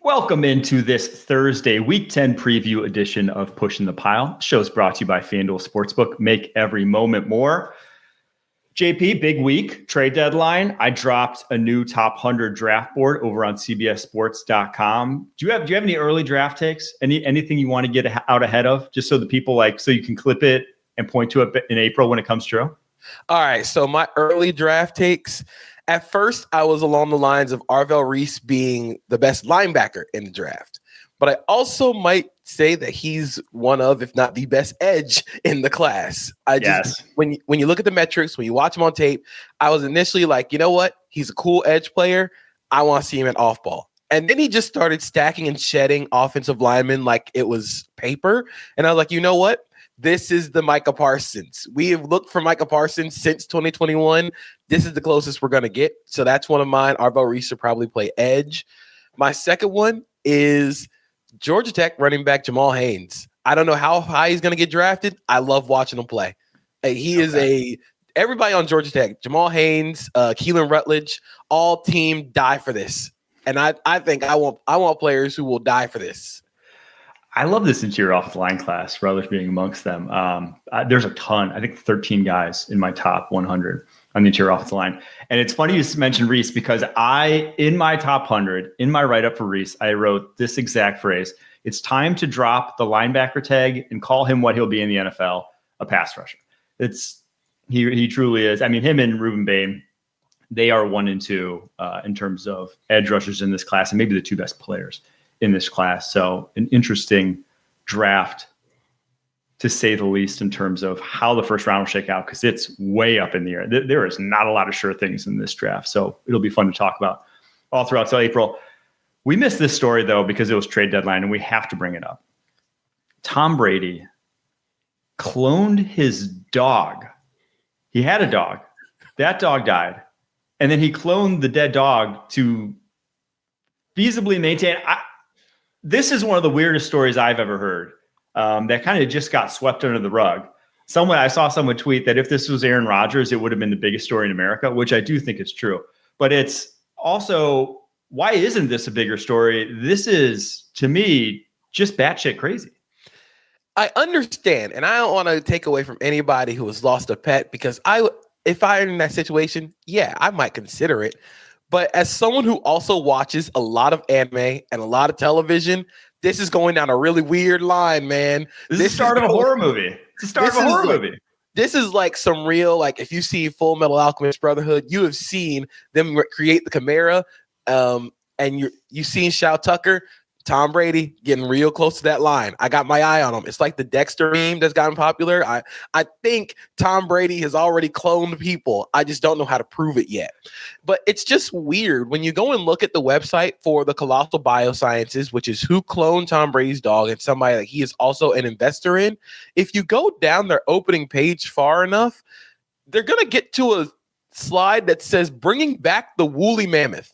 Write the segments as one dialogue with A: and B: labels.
A: Welcome into this Thursday, Week 10 preview edition of Pushing the Pile. The show is brought to you by FanDuel Sportsbook. Make every moment more. JP, big week, trade deadline. I dropped a new top 100 draft board over on CBSSports.com. Do you have any early draft takes? Anything you want to get out ahead of, just so the people so you can clip it and point to it in April when it comes true?
B: All right, so my early draft takes. At first, I was along the lines of Arvell Reese being the best linebacker in the draft. But I also might say that he's one of, if not the best edge in the class. When you look at the metrics, when you watch him on tape, I was initially like, you know what? He's a cool edge player. I want to see him at off ball. And then he just started stacking and shedding offensive linemen like it was paper. And I was like, you know what? This is the Micah Parsons. We have looked for Micah Parsons since 2021. This is the closest we're going to get. So that's one of mine. Arvell Reese should probably play edge. My second one is Georgia Tech running back Jamal Haynes. I don't know how high he's going to get drafted. I love watching him play. He is everybody on Georgia Tech, Jamal Haynes, Keelan Rutledge, all team die for this. And I think I want players who will die for this.
A: I love this interior offensive line class, Rutledge being amongst them. There's a ton, I think 13 guys in my top 100 on the interior offensive line. And it's funny you mentioned Reese because in my top 100, in my write-up for Reese, I wrote this exact phrase: it's time to drop the linebacker tag and call him what he'll be in the NFL, a pass rusher. He truly is. I mean, him and Ruben Bain, they are 1 and 2 in terms of edge rushers in this class, and maybe the 2 best players in this class. So an interesting draft, to say the least, in terms of how the first round will shake out, because it's way up in the air. There is not a lot of sure things in this draft. So it'll be fun to talk about all throughout till April. We missed this story, though, because it was trade deadline, and we have to bring it up. Tom Brady cloned his dog. He had a dog. That dog died. And then he cloned the dead dog to feasibly maintain. This is one of the weirdest stories I've ever heard. That kind of just got swept under the rug. I saw someone tweet that if this was Aaron Rodgers, it would have been the biggest story in America, which I do think is true. But it's also, why isn't this a bigger story? This is, to me, just batshit crazy.
B: I understand, and I don't want to take away from anybody who has lost a pet, because if I'm in that situation, yeah, I might consider it. But as someone who also watches a lot of anime and a lot of television, this is going down a really weird line, man.
A: This is the start of a horror movie. It's the start of a horror movie.
B: This is like some real, if you see Full Metal Alchemist Brotherhood, you have seen them create the Chimera, and you've seen Shao Tucker. Tom Brady getting real close to that line. I got my eye on him. It's like the Dexter meme that's gotten popular. I think Tom Brady has already cloned people. I just don't know how to prove it yet. But it's just weird when you go and look at the website for the Colossal Biosciences, which is who cloned Tom Brady's dog and somebody that he is also an investor in. If you go down their opening page far enough, they're going to get to a slide that says bringing back the woolly mammoth.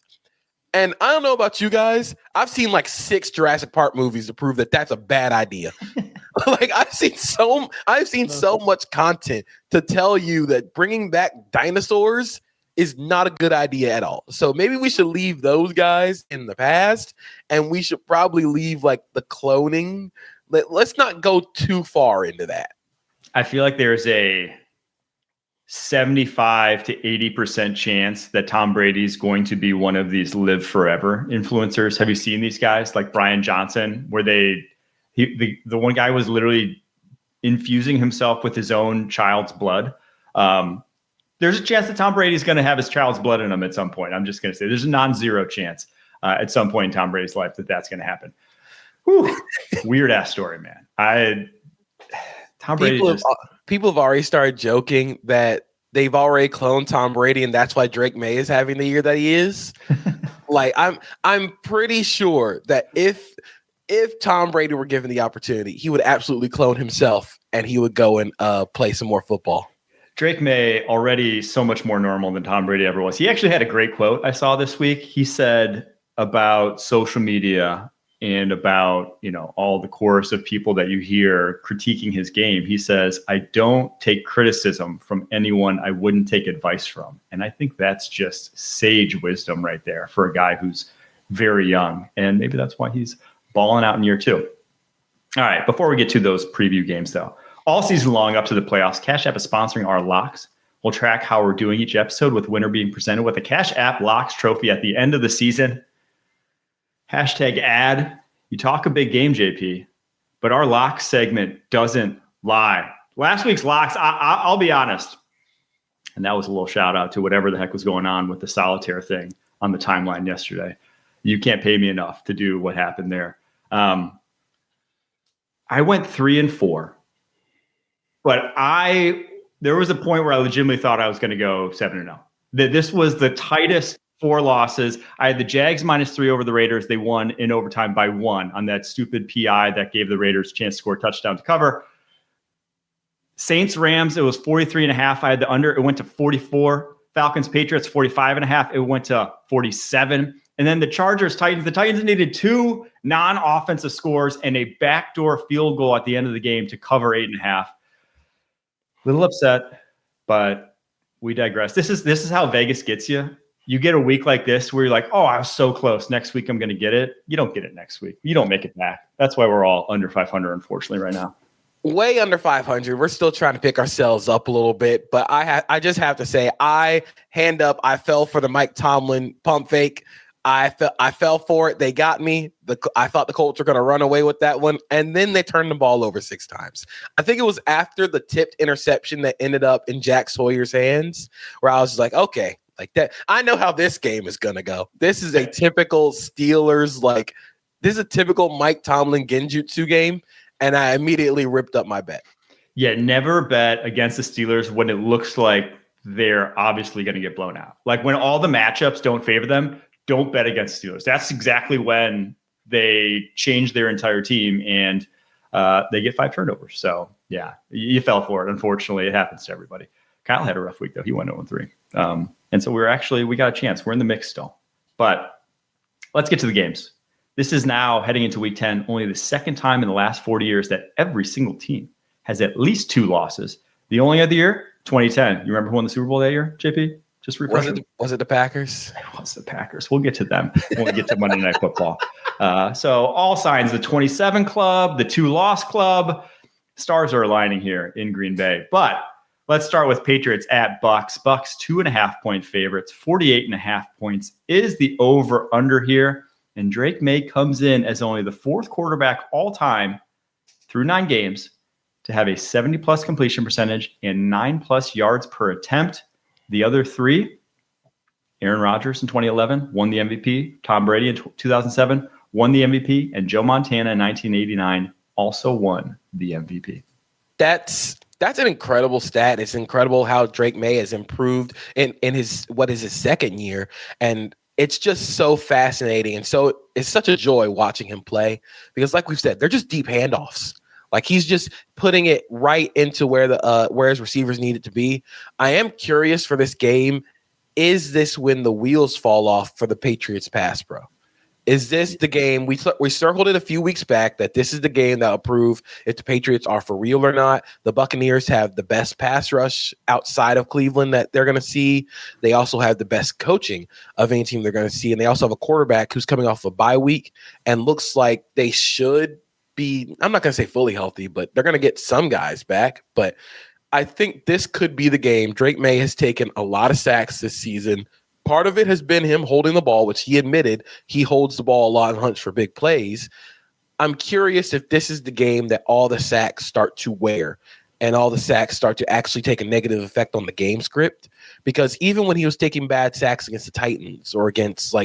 B: And I don't know about you guys. I've seen 6 Jurassic Park movies to prove that that's a bad idea. I've seen so much content to tell you that bringing back dinosaurs is not a good idea at all. So maybe we should leave those guys in the past, and we should probably leave the cloning. Let's not go too far into that.
A: I feel like there's a 75 to 80% chance that Tom Brady's going to be one of these live forever influencers. Have you seen these guys like Brian Johnson, where the one guy was literally infusing himself with his own child's blood? There's a chance that Tom Brady's going to have his child's blood in him at some point. I'm just going to say there's a non-zero chance at some point in Tom Brady's life that that's going to happen. Whew. Weird ass story, man. Tom Brady.
B: People have already started joking that they've already cloned Tom Brady, and that's why Drake May is having the year that he is. I'm pretty sure that if Tom Brady were given the opportunity, he would absolutely clone himself, and he would go and play some more football.
A: Drake May, already so much more normal than Tom Brady ever was. He actually had a great quote I saw this week. He said about social media and about, all the chorus of people that you hear critiquing his game. He says, I don't take criticism from anyone I wouldn't take advice from. And I think that's just sage wisdom right there for a guy who's very young. And maybe that's why he's balling out in year 2. All right, before we get to those preview games, though, all season long up to the playoffs, Cash App is sponsoring our locks. We'll track how we're doing each episode, with winner being presented with a Cash App Locks trophy at the end of the season. Hashtag ad. You talk a big game, JP, but our locks segment doesn't lie. Last week's locks, I'll be honest, and that was a little shout out to whatever the heck was going on with the solitaire thing on the timeline yesterday. You can't pay me enough to do what happened there. I went 3-4, but there was a point where I legitimately thought I was going to go 7-0. This was the tightest 4 losses. I had the Jags -3 over the Raiders. They won in overtime by 1 on that stupid PI that gave the Raiders a chance to score a touchdown to cover. Saints Rams, it was 43.5. I had the under. It went to 44. Falcons Patriots 45.5. It went to 47. And then the Chargers Titans. The Titans needed 2 non-offensive scores and a backdoor field goal at the end of the game to cover 8.5. Little upset, but we digress. This is how Vegas gets you. You get a week like this where you're like, oh, I was so close. Next week I'm going to get it. You don't get it next week. You don't make it back. That's why we're all under 500, unfortunately, right now.
B: Way under 500. We're still trying to pick ourselves up a little bit, but I just have to say, I fell for the Mike Tomlin pump fake. I fell for it. They got me. I thought the Colts were going to run away with that one, and then they turned the ball over 6 times. I think it was after the tipped interception that ended up in Jack Sawyer's hands, where I was like, okay, like that. I know how this game is going to go. This is a typical Steelers, this is a typical Mike Tomlin genjutsu game, and I immediately ripped up my bet.
A: Yeah, never bet against the Steelers when it looks like they're obviously going to get blown out. Like when all the matchups don't favor them, don't bet against Steelers. That's exactly when they change their entire team and they get 5 turnovers. So, yeah, you fell for it. Unfortunately, it happens to everybody. Kyle had a rough week, though. He went 0-3. And so we got a chance. We're in the mix still. But let's get to the games. This is now heading into week 10, only the second time in the last 40 years that every single team has at least 2 losses. The only other year, 2010. You remember who won the Super Bowl that year, JP? Just refresh.
B: Was it the Packers?
A: It was the Packers. We'll get to them when we get to Monday Night Football. So all signs, the 27 club, the 2-loss club, stars are aligning here in Green Bay. But let's start with Patriots at Bucs. Bucs 2.5-point favorites. 48.5 points is the over-under here. And Drake May comes in as only the 4th quarterback all time through 9 games to have a 70-plus completion percentage and 9-plus yards per attempt. The other 3, Aaron Rodgers in 2011 won the MVP. Tom Brady in 2007 won the MVP. And Joe Montana in 1989 also won the MVP.
B: That's an incredible stat. It's incredible how Drake May has improved in his second year. And it's just so fascinating. And so it's such a joy watching him play because, like we've said, they're just deep handoffs. Like he's just putting it right into where his receivers need it to be. I am curious for this game. Is this when the wheels fall off for the Patriots pass pro? Is this the game? We circled it a few weeks back that this is the game that will prove if the Patriots are for real or not. The Buccaneers have the best pass rush outside of Cleveland that they're going to see. They also have the best coaching of any team they're going to see. And they also have a quarterback who's coming off a bye week and looks like they should be, I'm not going to say fully healthy, but they're going to get some guys back. But I think this could be the game. Drake May has taken a lot of sacks this season. Part of it has been him holding the ball, which he admitted he holds the ball a lot and hunts for big plays. I'm curious if this is the game that all the sacks start to wear and all the sacks start to actually take a negative effect on the game script. Because even when he was taking bad sacks against the Titans or against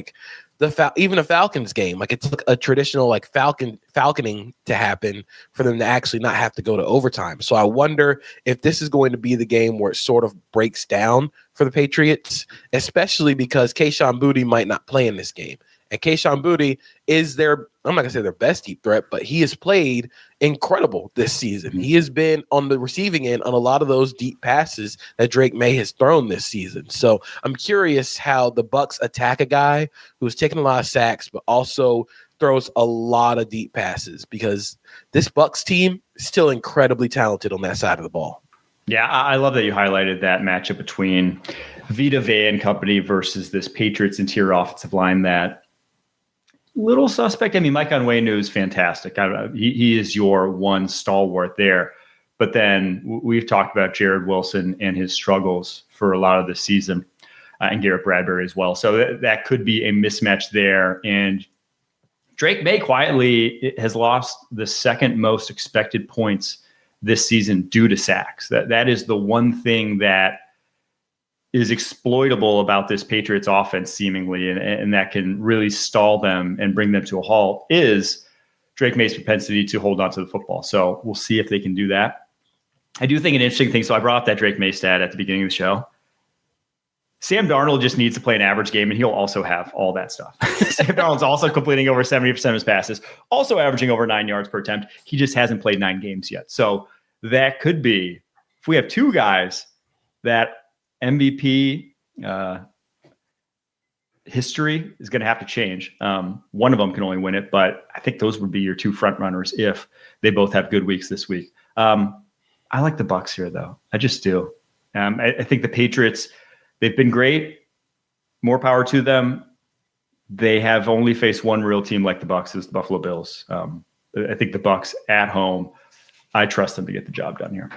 B: even a Falcons game, like it took a traditional falconing to happen for them to actually not have to go to overtime. So I wonder if this is going to be the game where it sort of breaks down for the Patriots, especially because Kayshon Boutte might not play in this game. And Kayshon Boutte is I'm not going to say their best deep threat, but he has played incredible this season. He has been on the receiving end on a lot of those deep passes that Drake May has thrown this season. So I'm curious how the Bucs attack a guy who's taken a lot of sacks, but also throws a lot of deep passes because this Bucs team is still incredibly talented on that side of the ball.
A: Yeah, I love that you highlighted that matchup between Vita Vea and company versus this Patriots interior offensive line that little suspect. I mean, Mike Onwenu is fantastic. He is your one stalwart there. But then we've talked about Jared Wilson and his struggles for a lot of the season, and Garrett Bradbury as well. So that could be a mismatch there. And Drake May quietly has lost the second most expected points this season due to sacks. That is the one thing that is exploitable about this Patriots offense seemingly, and that can really stall them and bring them to a halt, is Drake May's propensity to hold on to the football. So we'll see if they can do that. I do think an interesting thing, so I brought up that Drake May stat at the beginning of the show. Sam Darnold just needs to play an average game, and he'll also have all that stuff. Sam Darnold's also completing over 70% of his passes, also averaging over 9 yards per attempt. He just hasn't played 9 games yet. So that could be, if we have 2 guys that MVP history is going to have to change. One of them can only win it, but I think those would be your 2 front runners if they both have good weeks this week. I like the Bucs here, though. I just do. I think the Patriots, they've been great. More power to them. They have only faced one real team like the Bucs, is the Buffalo Bills. I think the Bucs at home, I trust them to get the job done here.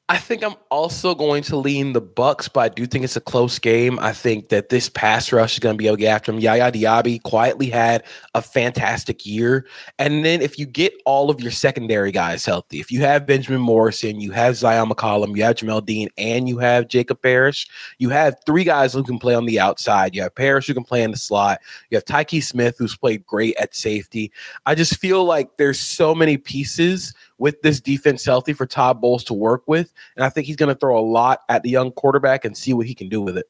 B: I think I'm also going to lean the Bucs, but I do think it's a close game. I think that this pass rush is going to be able to get after him. Yaya Diaby quietly had a fantastic year. And then if you get all of your secondary guys healthy, if you have Benjamin Morrison, you have Zion McCollum, you have Jamel Dean, and you have Jacob Parrish, you have 3 guys who can play on the outside. You have Parrish who can play in the slot. You have Tyke Smith, who's played great at safety. I just feel like there's so many pieces with this defense healthy for Todd Bowles to work with. And I think he's going to throw a lot at the young quarterback and see what he can do with it.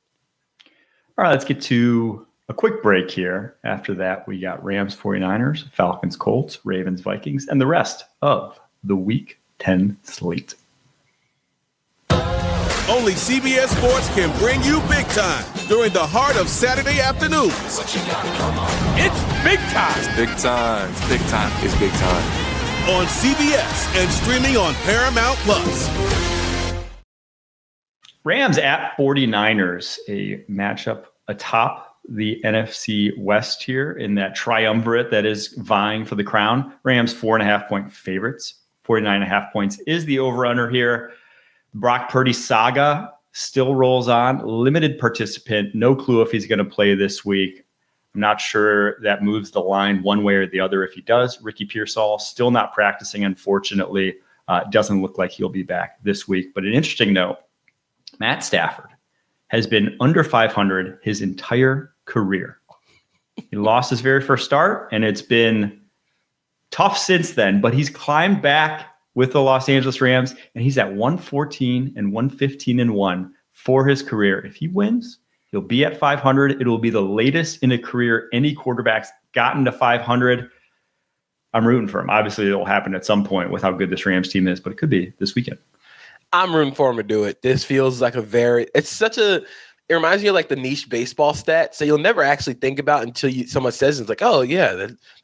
A: All right, let's get to a quick break here. After that, we got Rams 49ers, Falcons Colts, Ravens Vikings, and the rest of the Week 10 slate.
C: Only CBS Sports can bring you big time during the heart of Saturday afternoons. It's big time.
D: It's big time. It's big time. It's big time.
C: On CBS and streaming on Paramount Plus.
A: Rams at 49ers, a matchup atop the NFC West here in that triumvirate that is vying for the crown. Rams 4.5-point favorites. 49.5 points is the over-under here. Brock Purdy saga still rolls on. Limited participant. No clue if he's going to play this week. I'm not sure that moves the line one way or the other. If he does, Ricky Pearsall still not practicing, unfortunately. Doesn't look like he'll be back this week. But an interesting note, Matt Stafford has been under 500 his entire career. He lost his very first start, and it's been tough since then. But he's climbed back with the Los Angeles Rams, and he's at 114 and 115-1 for his career. If he wins, he'll be at 500. It will be the latest in a career any quarterback's gotten to 500. I'm rooting for him. Obviously, it will happen at some point with how good this Rams team is, but it could be this weekend.
B: I'm rooting for him to do it. This feels like it reminds me of like the niche baseball stat. So you'll never actually think about until someone says it's like, oh yeah,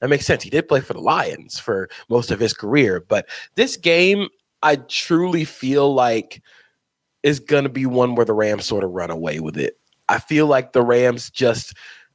B: that makes sense. He did play for the Lions for most of his career. But this game, I truly feel like is going to be one where the Rams sort of run away with it. I feel like the Rams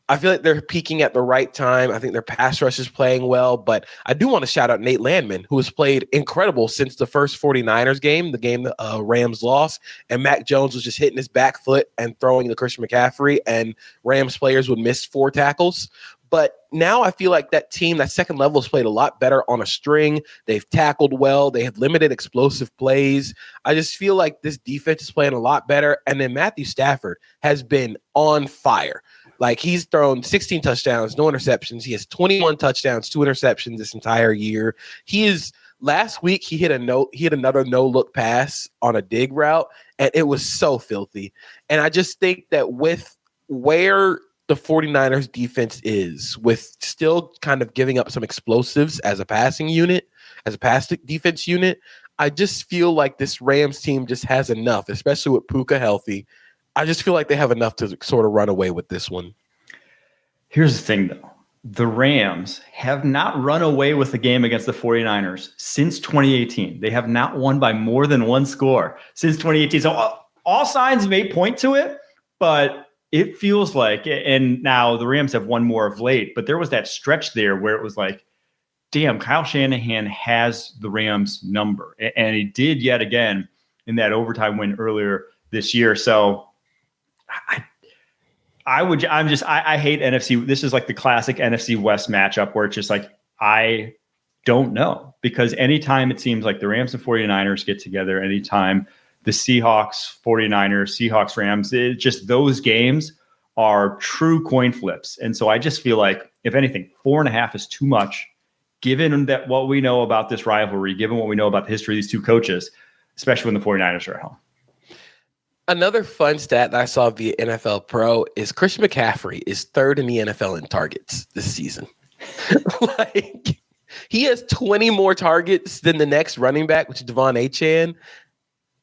B: I feel like they're peaking at the right time. I think their pass rush is playing well, but I do want to shout out Nate Landman, who has played incredible since the first 49ers game, the game the Rams lost, and Mac Jones was just hitting his back foot and throwing to Christian McCaffrey, and Rams players would miss 4 tackles. But now I feel like that team, that second level, has played a lot better on a string. They've tackled well. They have limited explosive plays. I just feel like this defense is playing a lot better. And then Matthew Stafford has been on fire. Like, he's thrown 16 touchdowns, no interceptions. He has 21 touchdowns, 2 interceptions this entire year. Last week he hit another no-look pass on a dig route, and it was so filthy. And I just think that with where the 49ers defense is, with still kind of giving up some explosives as a passing unit, as a passing defense unit, I just feel like this Rams team just has enough, especially with Puka healthy. I just feel like they have enough to sort of run away with this one.
A: Here's the thing, though. The Rams have not run away with the game against the 49ers since 2018. They have not won by more than 1 score since 2018. So all signs may point to it, but it feels like, and now the Rams have won more of late, but there was that stretch there where it was like, damn, Kyle Shanahan has the Rams number. And he did yet again in that overtime win earlier this year. So I hate NFC. This is like the classic NFC West matchup where it's just like, I don't know, because anytime it seems like the Rams and 49ers get together, anytime the Seahawks, 49ers, Seahawks, Rams, just those games are true coin flips. And so I just feel like, if anything, 4.5 is too much, given that what we know about this rivalry, given what we know about the history of these two coaches, especially when the 49ers are at home.
B: Another fun stat that I saw via NFL Pro is Christian McCaffrey is 3rd in the NFL in targets this season. Like, he has 20 more targets than the next running back, which is Devon Achane.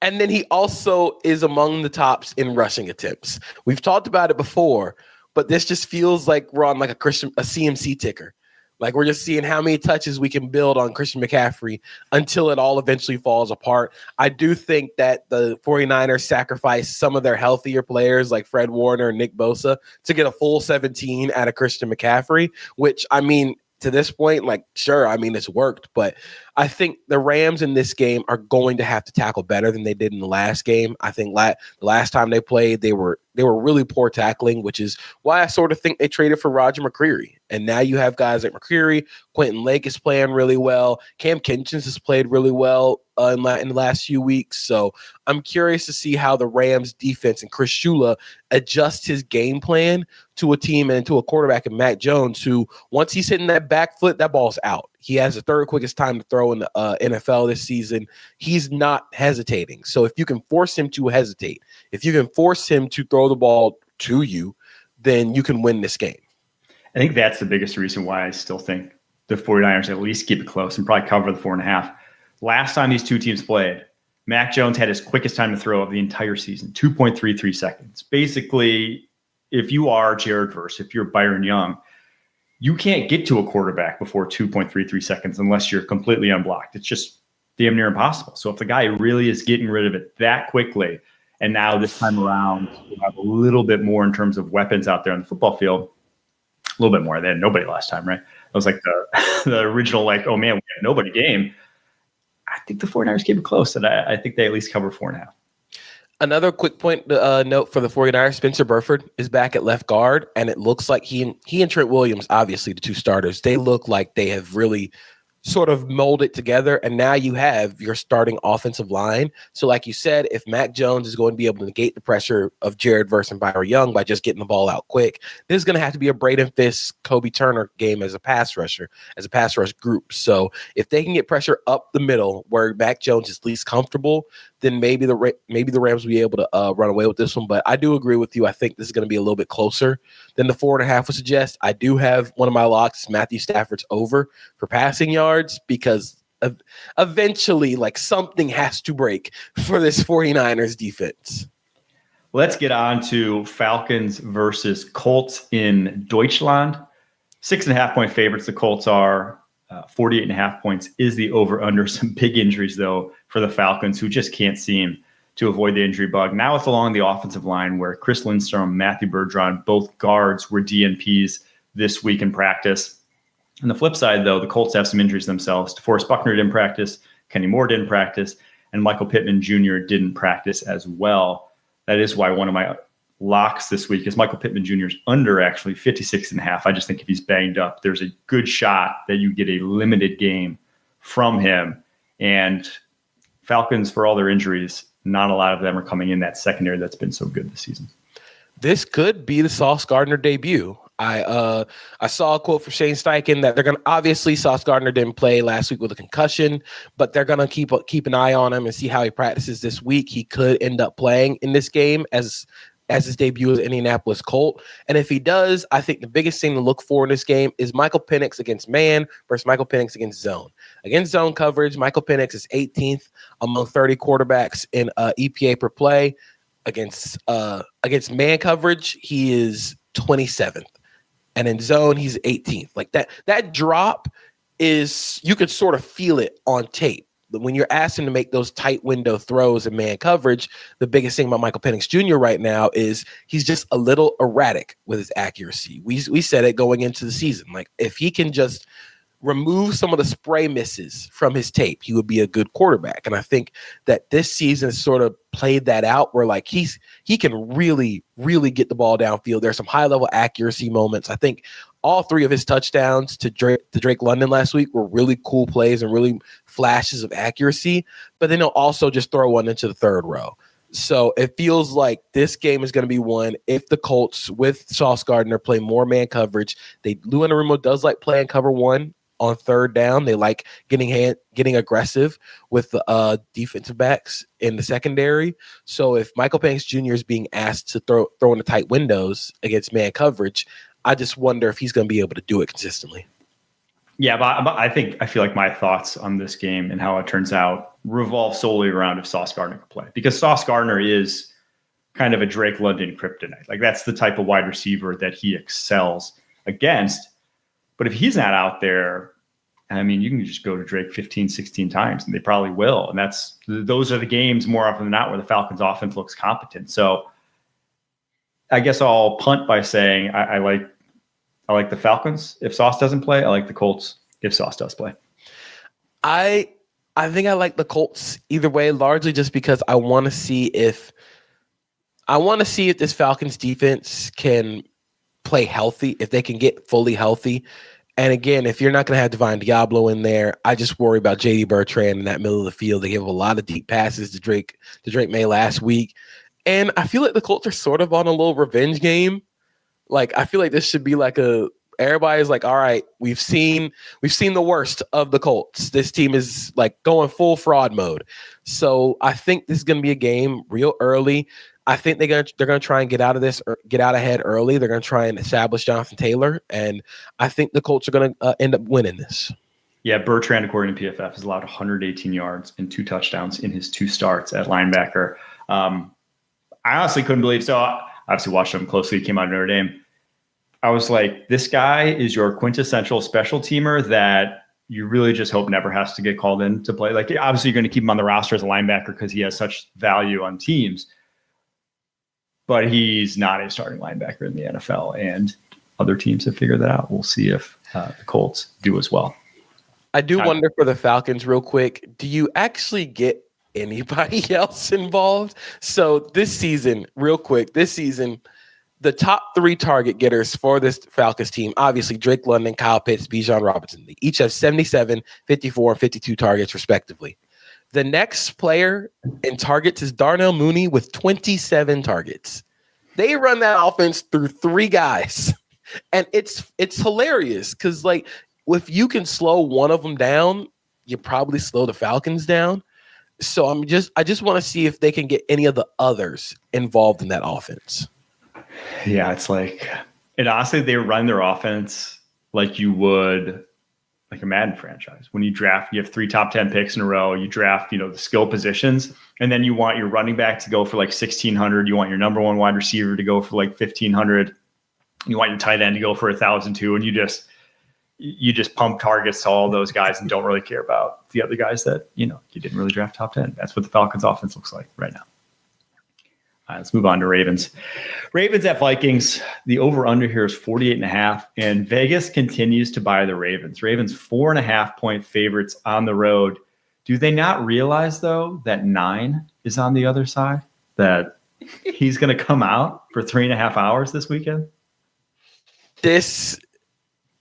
B: And then he also is among the tops in rushing attempts. We've talked about it before, but this just feels like we're on like a CMC ticker. Like, we're just seeing how many touches we can build on Christian McCaffrey until it all eventually falls apart. I do think that the 49ers sacrificed some of their healthier players like Fred Warner and Nick Bosa to get a full 17 out of Christian McCaffrey, which, I mean, to this point, like, sure, I mean, it's worked, but I think the Rams in this game are going to have to tackle better than they did in the last game. I think the last time they played, they were really poor tackling, which is why I sort of think they traded for Roger McCreary. And now you have guys like McCreary, Quentin Lake is playing really well. Cam Kinchins has played really well in the last few weeks. So I'm curious to see how the Rams defense and Chris Shula adjust his game plan to a team and to a quarterback in Mac Jones, who, once he's hitting that back foot, that ball's out. He has the 3rd quickest time to throw in the NFL this season. He's not hesitating. So if you can force him to hesitate, if you can force him to throw the ball to you, then you can win this game.
A: I think that's the biggest reason why I still think the 49ers at least keep it close and probably cover the 4.5. Last time these two teams played, Mac Jones had his quickest time to throw of the entire season, 2.33 seconds. Basically, if you are Jared Verse, if you're Byron Young, you can't get to a quarterback before 2.33 seconds unless you're completely unblocked. It's just damn near impossible. So if the guy really is getting rid of it that quickly, and now this time around, you have a little bit more in terms of weapons out there on the football field, a little bit more. They had nobody last time, right? It was like the original, like, oh man, we had nobody game. I think the 49ers keep it close, and I think they at least cover 4.5.
B: Another quick point to note for the 49ers, Spencer Burford is back at left guard, and it looks like he and Trent Williams, obviously the two starters, they look like they have really sort of molded together, and now you have your starting offensive line. So like you said, if Mac Jones is going to be able to negate the pressure of Jared Verse and Byron Young by just getting the ball out quick, this is going to have to be a Braden Fisk, Kobe Turner game as a pass rusher, as a pass rush group. So if they can get pressure up the middle where Mac Jones is least comfortable, then maybe the Rams will be able to run away with this one. But I do agree with you. I think this is going to be a little bit closer than the 4.5 would suggest. I do have one of my locks, Matthew Stafford's over for passing yards, because eventually, like, something has to break for this 49ers defense.
A: Let's get on to Falcons versus Colts in Deutschland. 6.5-point favorites. The Colts are 48.5 points is the over-under. Some big injuries, though, for the Falcons, who just can't seem to avoid the injury bug. Now it's along the offensive line where Chris Lindstrom, Matthew Bergeron, both guards were DNPs this week in practice. On the flip side, though, the Colts have some injuries themselves. DeForest Buckner didn't practice, Kenny Moore didn't practice, and Michael Pittman Jr. didn't practice as well. That is why one of my locks this week is Michael Pittman Jr.'s under, actually 56.5. I just think if he's banged up, there's a good shot that you get a limited game from him. And Falcons, for all their injuries, not a lot of them are coming in that secondary that's been so good this season.
B: This could be the Sauce Gardner debut. I saw a quote from Shane Steichen that they're going to, obviously Sauce Gardner didn't play last week with a concussion, but they're going to keep an eye on him and see how he practices this week. He could end up playing in this game as his debut as an Indianapolis Colt. And if he does, I think the biggest thing to look for in this game is Michael Penix against man versus Michael Penix against zone. Against zone coverage, Michael Penix is 18th among 30 quarterbacks in EPA per play. Against man coverage, he is 27th. And in zone, he's 18th. Like that drop is, you could sort of feel it on tape. when you're asked him to make those tight window throws and man coverage, the biggest thing about Michael Penix Jr. right now is he's just a little erratic with his accuracy. We said it going into the season. Like, if he can just remove some of the spray misses from his tape, he would be a good quarterback. And I think that this season sort of played that out where like he can really, really get the ball downfield. There's some high level accuracy moments. I think all 3 of his touchdowns to Drake London last week were really cool plays and really flashes of accuracy, but then he'll also just throw one into the third row. So it feels like this game is going to be one if the Colts with Sauce Gardner play more man coverage. Lou Anarumo does like playing cover 1 on third down. They like getting aggressive with the defensive backs in the secondary. So if Michael Penix Jr. is being asked to throw in the tight windows against man coverage, I just wonder if he's going to be able to do it consistently.
A: Yeah, but I feel like my thoughts on this game and how it turns out revolve solely around if Sauce Gardner can play, because Sauce Gardner is kind of a Drake London kryptonite. Like, that's the type of wide receiver that he excels against. But if he's not out there, I mean, you can just go to Drake 15, 16 times, and they probably will. And those are the games more often than not where the Falcons offense looks competent. So I guess I'll punt by saying I like the Falcons if Sauce doesn't play. I like the Colts if Sauce does play.
B: I think I like the Colts either way, largely just because I want to see if this Falcons defense can play healthy, if they can get fully healthy. And again, if you're not going to have Divine Diablo in there, I just worry about J.D. Bertrand in that middle of the field. They gave a lot of deep passes to Drake May last week. And I feel like the Colts are sort of on a little revenge game. Like, I feel like this should be like everybody's like, all right, we've seen the worst of the Colts. This team is like going full fraud mode. So I think this is going to be a game real early. I think they're gonna try and get out of this or get out ahead early. They're gonna try and establish Jonathan Taylor, and I think the Colts are gonna end up winning this.
A: Yeah, Bertrand, according to PFF, has allowed 118 yards and 2 touchdowns in his 2 starts at linebacker. I honestly couldn't believe. So I obviously watched him closely. He came out of Notre Dame. I was like, this guy is your quintessential special teamer that you really just hope never has to get called in to play. Like, obviously, you're going to keep him on the roster as a linebacker because he has such value on teams. But he's not a starting linebacker in the NFL, and other teams have figured that out. We'll see if the Colts do as well.
B: I do wonder for the Falcons real quick, do you actually get anybody else involved? So this season, the top 3 target getters for this Falcons team, obviously Drake London, Kyle Pitts, Bijan Robinson. They each have 77, 54, and 52 targets respectively. The next player in targets is Darnell Mooney with 27 targets. They run that offense through 3 guys. And it's hilarious because, like, if you can slow one of them down, you probably slow the Falcons down. So I just want to see if they can get any of the others involved in that offense.
A: Yeah, it's like, and honestly, they run their offense like you would like a Madden franchise. When you draft, you have 3 top 10 picks in a row. You draft, the skill positions, and then you want your running back to go for like 1,600. You want your number 1 wide receiver to go for like 1,500. You want your tight end to go for 1,002, and you just pump targets to all those guys and don't really care about the other guys that you didn't really draft top 10. That's what the Falcons offense looks like right now. All right, let's move on to Ravens. Ravens at Vikings. The over-under here is 48.5, and Vegas continues to buy the Ravens. Ravens 4.5-point favorites on the road. Do they not realize, though, that 9 is on the other side? That he's going to come out for 3.5 hours this weekend?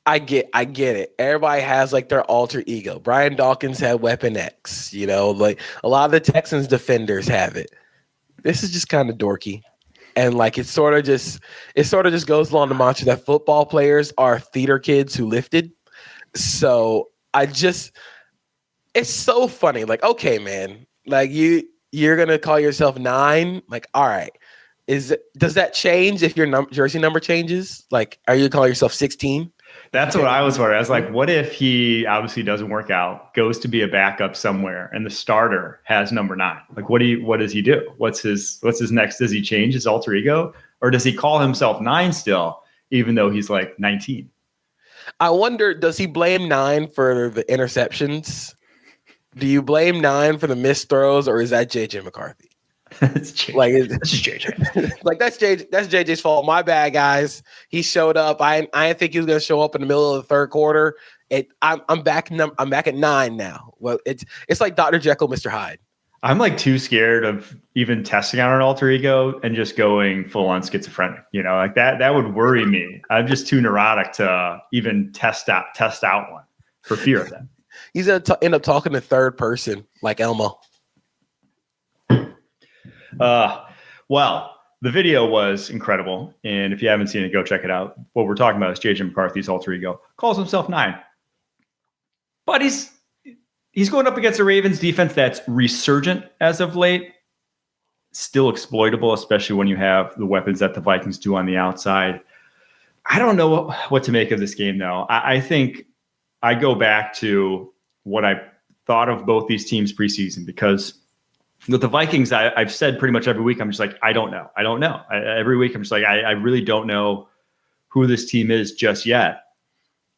B: I get it. Everybody has like their alter ego. Brian Dawkins had Weapon X, like a lot of the Texans defenders have it. This is just kind of dorky. And like it sort of just goes along the mantra that football players are theater kids who lifted. So it's so funny. Like, okay, man, like you're gonna call yourself 9. Like, all right. Does that change if your jersey number changes? Like, are you gonna call yourself 16?
A: That's what I was wondering. I was like, what if he obviously doesn't work out, goes to be a backup somewhere, and the starter has number 9? Like, what does he do? What's his next? Does he change his alter ego, or does he call himself 9 still, even though he's like 19?
B: I wonder, does he blame 9 for the interceptions? Do you blame 9 for the missed throws, or is that JJ McCarthy?
A: It's JJ.
B: Like,
A: that's just JJ.
B: Like that's JJ's fault. My bad, guys. He showed up. I didn't think he was going to show up in the middle of the third quarter. I'm back at 9 now. Well, it's like Dr. Jekyll, Mr. Hyde.
A: I'm like too scared of even testing out an alter ego and just going full on schizophrenic. Like that would worry me. I'm just too neurotic to even test out one for fear of that.
B: He's going to end up talking in third person like Elmo.
A: Well, the video was incredible. And if you haven't seen it, go check it out. What we're talking about is JJ McCarthy's alter ego. Calls himself 9. But he's going up against a Ravens defense that's resurgent as of late. Still exploitable, especially when you have the weapons that the Vikings do on the outside. I don't know what to make of this game, though. I think I go back to what I thought of both these teams preseason, because with the Vikings, I've said pretty much every week, I'm just like, I don't know. Every week, I'm just like, I really don't know who this team is just yet.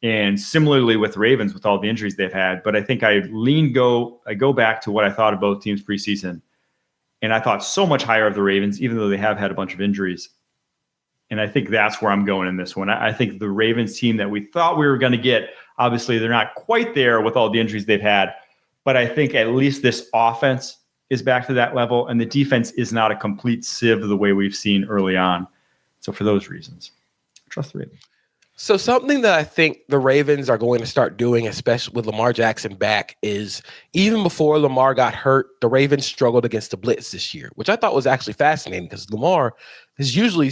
A: And similarly with Ravens, with all the injuries they've had. But I think I go back to what I thought of both teams preseason. And I thought so much higher of the Ravens, even though they have had a bunch of injuries. And I think that's where I'm going in this one. I think the Ravens team that we thought we were going to get, obviously they're not quite there with all the injuries they've had. But I think at least this offense is back to that level. And the defense is not a complete sieve the way we've seen early on. So for those reasons, trust the Ravens.
B: So something that I think the Ravens are going to start doing, especially with Lamar Jackson back, is even before Lamar got hurt, the Ravens struggled against the blitz this year, which I thought was actually fascinating because Lamar is usually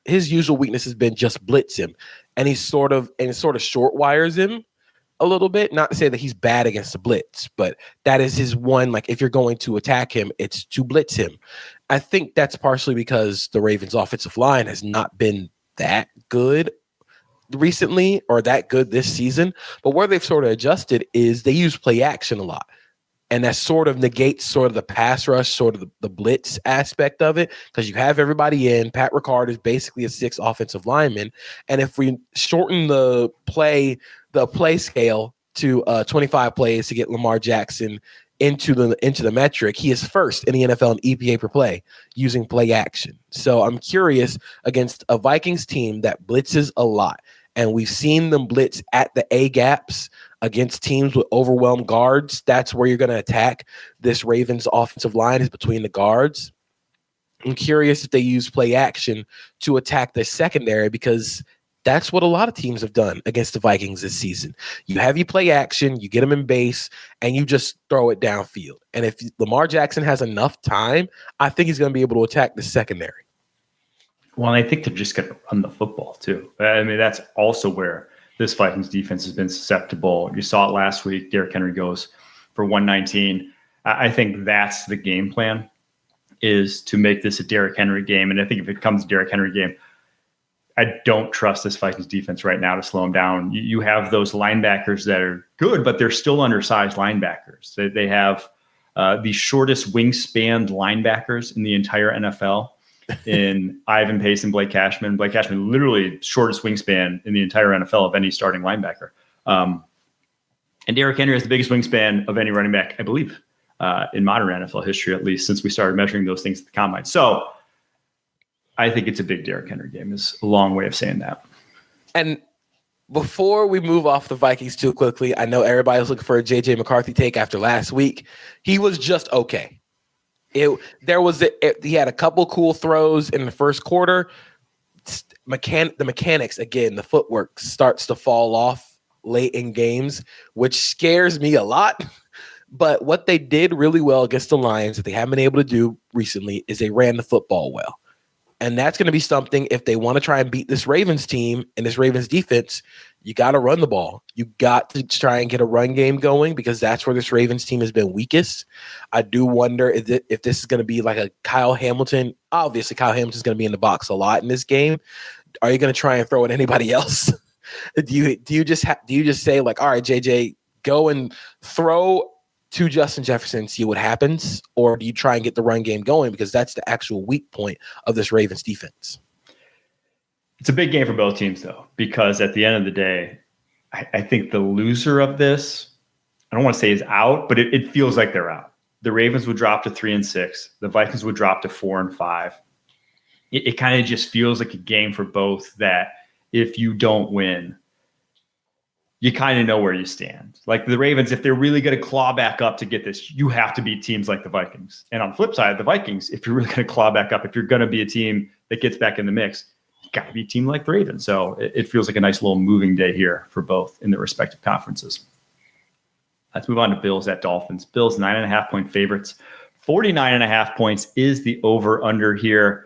B: his usual weakness has been just blitz him, and he sort of short wires him a little bit. Not to say that he's bad against the blitz, but that is his one. Like if you're going to attack him, it's to blitz him. I think that's partially because the Ravens' offensive line has not been that good recently or that good this season, but where they've sort of adjusted is they use play action a lot, and that sort of negates sort of the pass rush, sort of the blitz aspect of it, because you have everybody in. Pat Ricard is basically a 6 offensive lineman, and if we shorten the play scale to 25 plays to get Lamar Jackson into the metric, he is first in the NFL in EPA per play using play action. So I'm curious, against a Vikings team that blitzes a lot, and we've seen them blitz at the A gaps against teams with overwhelmed guards. That's where you're going to attack this Ravens offensive line, is between the guards. I'm curious if they use play action to attack the secondary, because that's what a lot of teams have done against the Vikings this season. You have you play action, you get them in base, and you just throw it downfield. And if Lamar Jackson has enough time, I think he's going to be able to attack the secondary.
A: Well, and I think they're just going to run the football too. I mean, that's also where this Vikings defense has been susceptible. You saw it last week. Derrick Henry goes for 119. I think that's the game plan, is to make this a Derrick Henry game. And I think if it becomes a Derrick Henry game, I don't trust this Vikings defense right now to slow them down. You have those linebackers that are good, but they're still undersized linebackers. They have the shortest wingspan linebackers in the entire NFL in Ivan Pace and Blake Cashman. Blake Cashman, literally shortest wingspan in the entire NFL of any starting linebacker. And Derrick Henry has the biggest wingspan of any running back, I believe, in modern NFL history, at least since we started measuring those things at the combine. So I think it's a big Derrick Henry game, is a long way of saying that. And
B: before we move off the Vikings too quickly, I know everybody's looking for a JJ McCarthy take after last week. He was just okay. He had a couple cool throws in the first quarter. The mechanics, again, the footwork starts to fall off late in games, which scares me a lot. But what they did really well against the Lions that they haven't been able to do recently is they ran the football well. And that's going to be something, if they want to try and beat this Ravens team and this Ravens defense, you got to run the ball. You got to try and get a run game going, because that's where this Ravens team has been weakest. I do wonder if this is going to be like a Kyle Hamilton. Obviously, Kyle Hamilton's going to be in the box a lot in this game. Are you going to try and throw at anybody else? Do you just say like, all right, JJ, go and throw to Justin Jefferson, see what happens? Or do you try and get the run game going, because that's the actual weak point of this Ravens defense?
A: It's a big game for both teams, though, because at the end of the day, I think the loser of this I don't want to say is out, but it feels like they're out. The Ravens would drop to 3-6. The Vikings would drop to 4-5. It kind of just feels like a game for both that if you don't win, you kind of know where you stand. Like the Ravens, if they're really going to claw back up to get this, you have to beat teams like the Vikings. And on the flip side, the Vikings, if you're really going to claw back up, if you're going to be a team that gets back in the mix, you got to be a team like the Ravens. So it feels like a nice little moving day here for both in their respective conferences. Let's move on to Bills at Dolphins. Bills 9.5-point favorites. 49.5 points is the over-under here.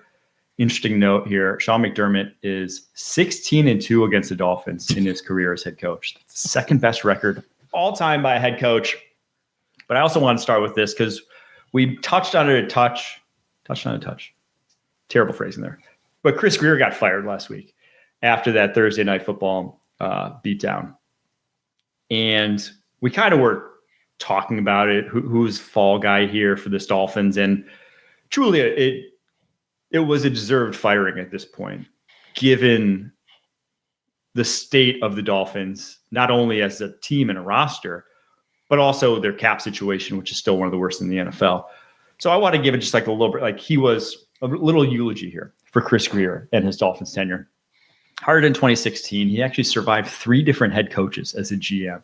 A: Interesting note here, Sean McDermott is 16-2 against the Dolphins in his career as head coach. That's the second best record all time by a head coach. But I also want to start with this because we touched on it a touch. Terrible phrasing there. But Chris Grier got fired last week after that Thursday Night Football beatdown. And we kind of were talking about it, who's fall guy here for this Dolphins. And truly, it was a deserved firing at this point, given the state of the Dolphins, not only as a team and a roster, but also their cap situation, which is still one of the worst in the NFL. So I want to give it just like a little bit, like he was a little eulogy here for Chris Grier and his Dolphins tenure. Hired in 2016, he actually survived 3 different head coaches as a GM.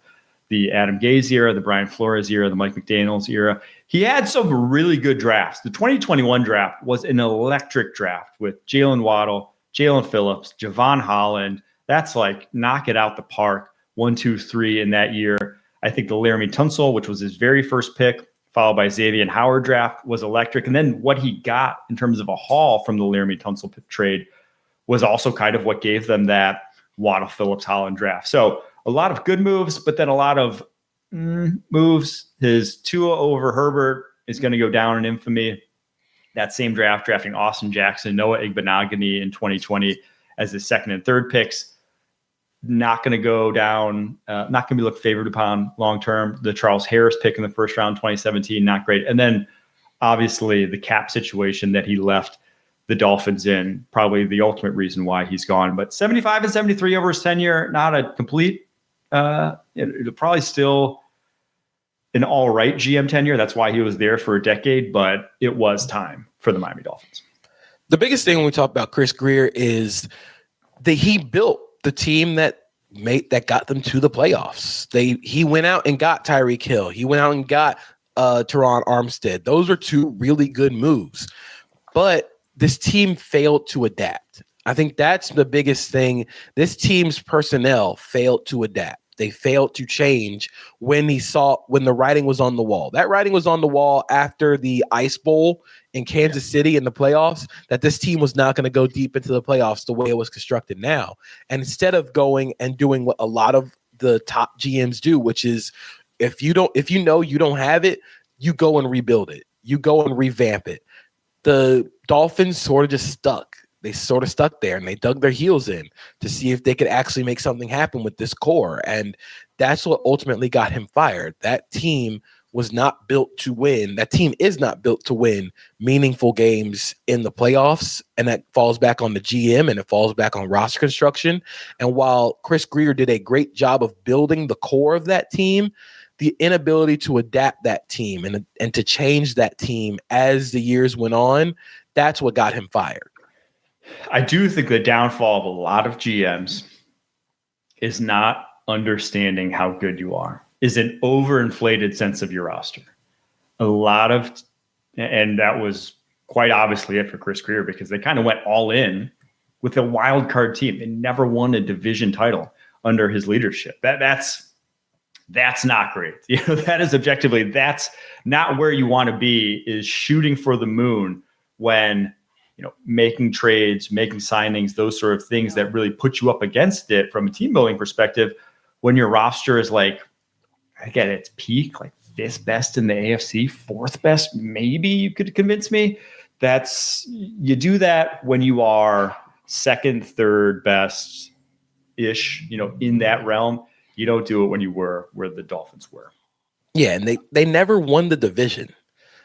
A: The Adam Gase era, the Brian Flores era, the Mike McDaniels era. He had some really good drafts. The 2021 draft was an electric draft with Jalen Waddle, Jalen Phillips, Javon Holland. That's like knock it out the park. 1, 2, 3 in that year. I think the Laramie Tunsil, which was his very first pick, followed by Xavier Howard draft, was electric. And then what he got in terms of a haul from the Laramie Tunsil trade was also kind of what gave them that Waddle, Phillips, Holland draft. So a lot of good moves, but then a lot of moves. His Tua over Herbert is going to go down in infamy. That same draft, drafting Austin Jackson, Noah Igbenogany in 2020 as his second and third picks. Not going to go down, not going to be looked favored upon long-term. The Charles Harris pick in the first round, 2017, not great. And then obviously the cap situation that he left the Dolphins in, probably the ultimate reason why he's gone. But 75-73 over his tenure, not a complete, it'll probably still an all right GM tenure. That's why he was there for a decade, but it was time for the Miami Dolphins.
B: The biggest thing when we talk about Chris Grier is that he built the team that got them to the playoffs. He went out and got Tyreek Hill. He went out and got Teron Armstead. Those are 2 really good moves. But this team failed to adapt. I think that's the biggest thing. This team's personnel failed to adapt. They failed to change when the writing was on the wall. That writing was on the wall after the Ice Bowl in Kansas City in the playoffs, that this team was not going to go deep into the playoffs the way it was constructed now. And instead of going and doing what a lot of the top GMs do, which is if you know you don't have it, you go and rebuild it. You go and revamp it. The Dolphins sort of just stuck. They sort of stuck there and they dug their heels in to see if they could actually make something happen with this core. And that's what ultimately got him fired. That team was not built to win. That team is not built to win meaningful games in the playoffs. And that falls back on the GM and it falls back on roster construction. And while Chris Grier did a great job of building the core of that team, the inability to adapt that team and to change that team as the years went on, that's what got him fired.
A: I do think the downfall of a lot of GMs is not understanding how good you are, is an overinflated sense of your roster. And that was quite obviously it for Chris Grier because they kind of went all in with a wild card team. They never won a division title under his leadership. That's not great. That is objectively, that's not where you want to be, is shooting for the moon when making trades, making signings, those sort of things that really put you up against it from a team building perspective. When your roster is like, again, its peak, like 5th best in the AFC, 4th best, maybe you could convince me. You do that when you are 2nd, 3rd best ish, in that realm. You don't do it when you were where the Dolphins were.
B: Yeah, and they never won the division.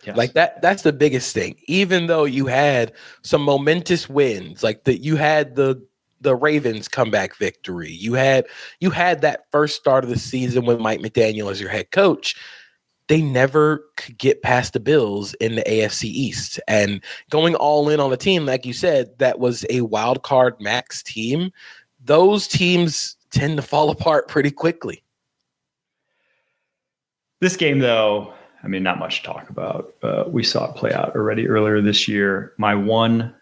A: Yes.
B: Like that's the biggest thing. Even though you had some momentous wins, like you had the the Ravens comeback victory. You had that first start of the season with Mike McDaniel as your head coach. They never could get past the Bills in the AFC East. And going all in on a team, like you said, that was a wild card max team, those teams tend to fall apart pretty quickly.
A: This game, though, I mean, not much to talk about. We saw it play out already earlier this year. My one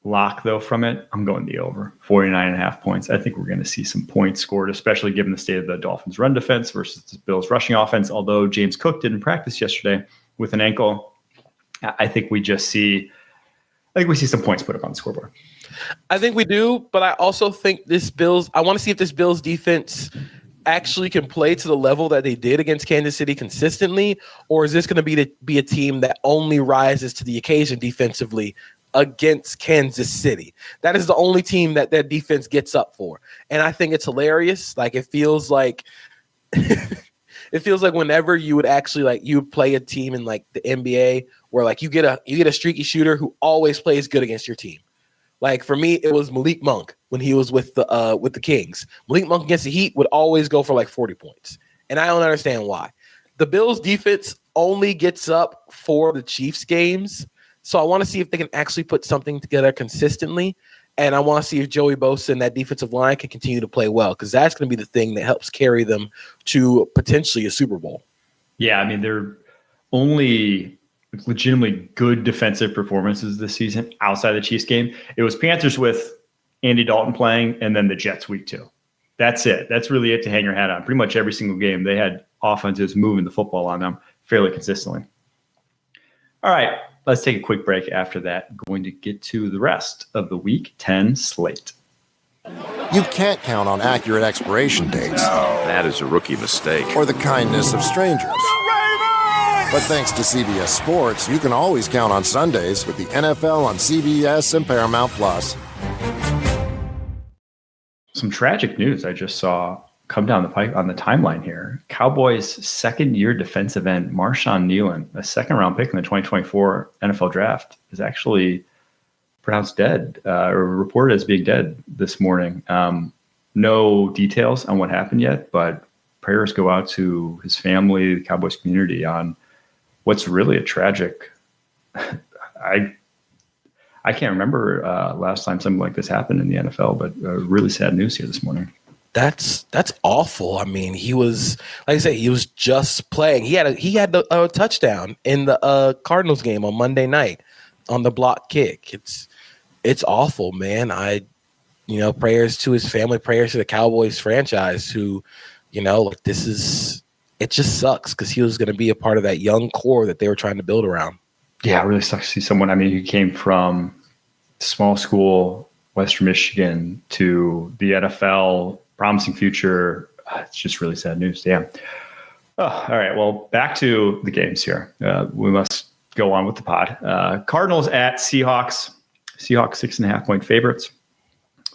A: lock, though, from it, I'm going the over, 49.5 points. I think we're going to see some points scored, especially given the state of the Dolphins' run defense versus the Bills' rushing offense. Although James Cook didn't practice yesterday with an ankle, I think we see some points put up on the scoreboard.
B: I think we do, but I also think I want to see if this Bills defense actually can play to the level that they did against Kansas City consistently, or is this going to be a team that only rises to the occasion defensively against Kansas City? That is the only team that defense gets up for. And I think it's hilarious. Like, it feels like whenever you would actually you play a team in like the NBA where like you get a streaky shooter who always plays good against your team. Like, for me, it was Malik Monk when he was with the Kings. Malik Monk against the Heat would always go for like 40 points. And I don't understand why. The Bills defense only gets up for the Chiefs games. So I want to see if they can actually put something together consistently. And I want to see if Joey Bosa and that defensive line can continue to play well, because that's going to be the thing that helps carry them to potentially a Super Bowl.
A: Yeah, I mean, they're only legitimately good defensive performances this season outside the Chiefs game. It was Panthers with Andy Dalton playing, and then the Jets week 2. That's it. That's really it to hang your hat on. Pretty much every single game, they had offenses moving the football on them fairly consistently. All right. Let's take a quick break after that. Going to get to the rest of the Week 10 slate.
E: You can't count on accurate expiration dates.
F: That is a rookie mistake.
E: Or the kindness of strangers. But thanks to CBS Sports, you can always count on Sundays with the NFL on CBS and Paramount Plus.
A: Some tragic news I just saw come down the pipe on the timeline here. Cowboys' second-year defensive end, Marshawn Nealon, a second-round pick in the 2024 NFL Draft, is actually pronounced dead or reported as being dead this morning. No details on what happened yet, but prayers go out to his family, the Cowboys community, on what's really a tragic. I can't remember last time something like this happened in the NFL, but really sad news here this morning.
B: That's awful. I mean, he was, like I say, he was just playing. He had a touchdown in the Cardinals game on Monday night on the block kick. It's awful, man. Prayers to his family, prayers to the Cowboys franchise, who, it just sucks because he was going to be a part of that young core that they were trying to build around. Yeah,
A: it really sucks to see someone. I mean, who came from small school, Western Michigan, to the NFL. Promising future. It's just really sad news. Damn. Oh, all right. Well, back to the games here. We must go on with the pod. Cardinals at Seahawks. Seahawks 6.5 point favorites.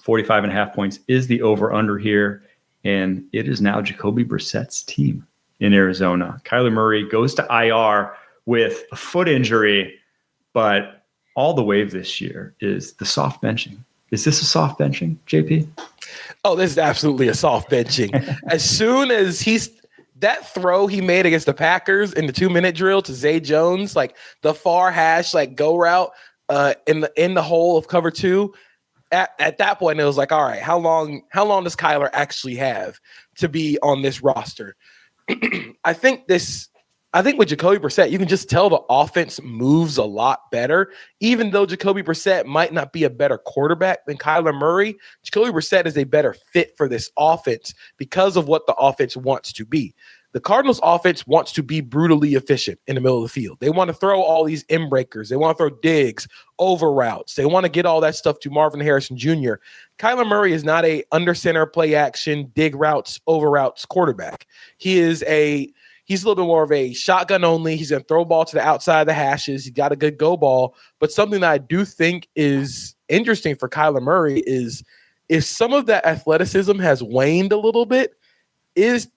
A: 45.5 points is the over under here. And it is now Jacoby Brissett's team in Arizona. Kyler Murray goes to IR with a foot injury, but all the wave this year is the soft benching. Is this a soft benching, JP?
B: Oh, this is absolutely a soft benching. As soon as that throw he made against the Packers in the 2-minute drill to Zay Jones, like the far hash, like go route in the hole of cover 2. At that point, it was like, all right, how long does Kyler actually have to be on this roster? I think with Jacoby Brissett, you can just tell the offense moves a lot better. Even though Jacoby Brissett might not be a better quarterback than Kyler Murray, Jacoby Brissett is a better fit for this offense because of what the offense wants to be. The Cardinals offense wants to be brutally efficient in the middle of the field. They want to throw all these in breakers. They want to throw digs, over routes. They want to get all that stuff to Marvin Harrison Jr. Kyler Murray is not a under center play action, dig routes, over routes quarterback. He's a little bit more of a shotgun only. He's going to throw a ball to the outside of the hashes. He's got a good go ball. But something that I do think is interesting for Kyler Murray is if some of that athleticism has waned a little bit,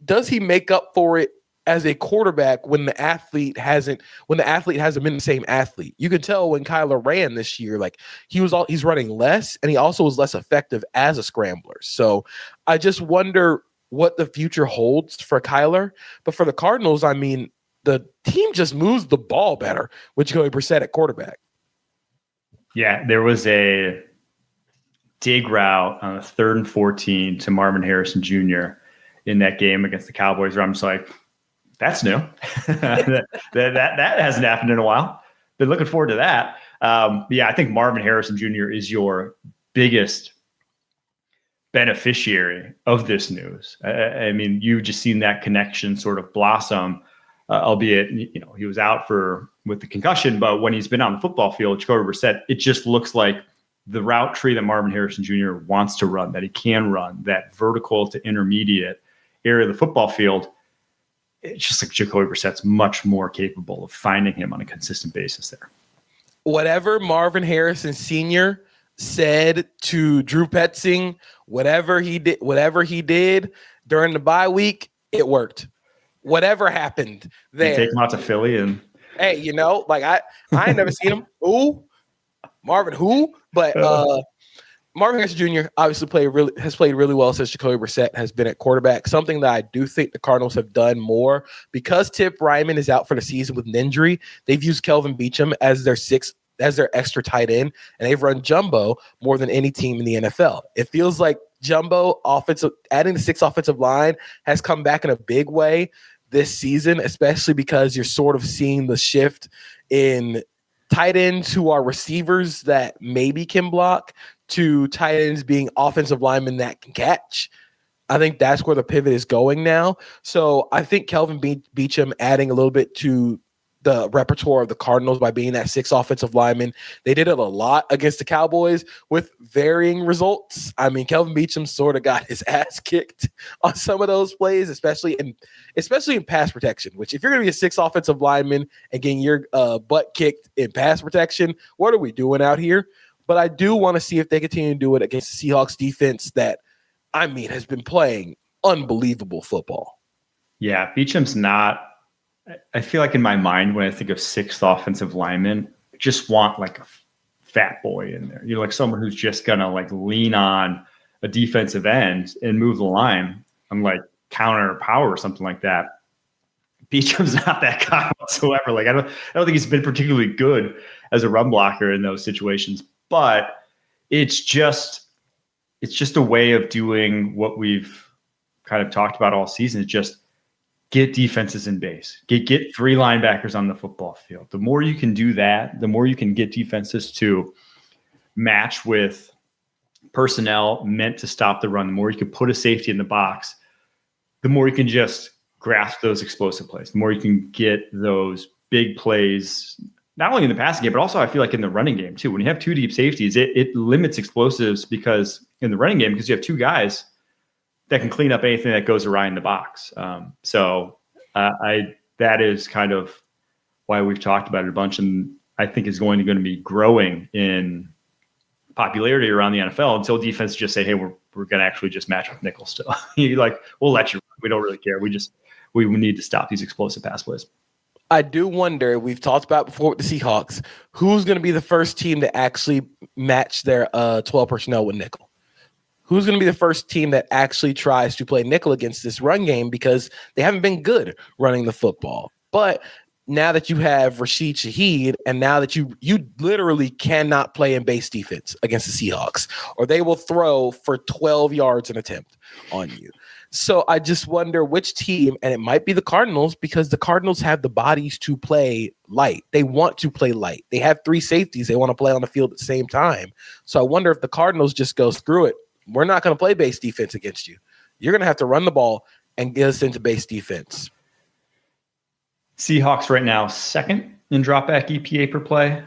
B: does he make up for it as a quarterback when the athlete hasn't been the same athlete. You can tell when Kyler ran this year, like he's running less, and he also was less effective as a scrambler. So I just wonder what the future holds for Kyler. But for the Cardinals, I mean, the team just moves the ball better with Jacoby Brissett at quarterback.
A: Yeah, there was a dig route on a 3rd and 14 to Marvin Harrison Jr. in that game against the Cowboys, where I'm just like, that's new. that hasn't happened in a while. Been looking forward to that. Yeah, I think Marvin Harrison Jr. is your biggest beneficiary of this news. I mean, you've just seen that connection sort of blossom, albeit, he was out with the concussion, but when he's been on the football field, Jacoby Brissett, it just looks like the route tree that Marvin Harrison Jr. wants to run, that he can run, that vertical to intermediate area of the football field. It's just like Jacoby Brissett's much more capable of finding him on a consistent basis there.
B: Whatever Marvin Harrison Sr. said to Drew Petzing, whatever he did during the bye week, it worked. Whatever happened there.
A: You take him out to Philly and
B: hey, I ain't never seen him. Ooh, Marvin who? But Marvin Harrison Jr. obviously has played really well since Jacoby Brissett has been at quarterback. Something that I do think the Cardinals have done more because Tip Ryman is out for the season with an injury. They've used Kelvin Beachum as their extra tight end, and they've run jumbo more than any team in the NFL. It feels like jumbo adding the 6 offensive line has come back in a big way this season, especially because you're sort of seeing the shift in tight ends who are receivers that maybe can block to tight ends being offensive linemen that can catch. I think that's where the pivot is going now. So I think Kelvin Beachum adding a little bit to the repertoire of the Cardinals by being that 6 offensive lineman. They did it a lot against the Cowboys with varying results. I mean, Kelvin Beachum sort of got his ass kicked on some of those plays, especially in pass protection, which if you're going to be a 6 offensive lineman and getting your butt kicked in pass protection, what are we doing out here? But I do want to see if they continue to do it against the Seahawks defense that, I mean, has been playing unbelievable football.
A: Yeah, Beacham's not. I feel like in my mind, when I think of 6th offensive lineman, I just want like a fat boy in there. Like someone who's just going to like lean on a defensive end and move the line. I'm like counter power or something like that. Beacham's not that guy whatsoever. Like I don't think he's been particularly good as a run blocker in those situations, but it's just a way of doing what we've kind of talked about all season. It's just get defenses in base, get 3 linebackers on the football field. The more you can do that, the more you can get defenses to match with personnel meant to stop the run. The more you can put a safety in the box, the more you can just grasp those explosive plays, the more you can get those big plays, not only in the passing game, but also I feel like in the running game too. When you have 2 deep safeties, it limits explosives because in the running game, because you have 2 guys that can clean up anything that goes awry in the box. So that is kind of why we've talked about it a bunch, and I think is going to be growing in popularity around the NFL until defense just say, hey, we're going to actually just match with nickel still. Like, we'll let you. We don't really care. We need to stop these explosive pass plays.
B: I do wonder, we've talked about before with the Seahawks, who's going to be the first team to actually match their 12 personnel with nickel? Who's going to be the first team that actually tries to play nickel against this run game because they haven't been good running the football? But now that you have Rashid Shaheed and now that you literally cannot play in base defense against the Seahawks, or they will throw for 12 yards an attempt on you. So I just wonder which team, and it might be the Cardinals because the Cardinals have the bodies to play light. They want to play light. They have 3 safeties they want to play on the field at the same time. So I wonder if the Cardinals just go, screw it. We're not going to play base defense against you. You're going to have to run the ball and get us into base defense.
A: Seahawks right now 2nd in dropback EPA per play,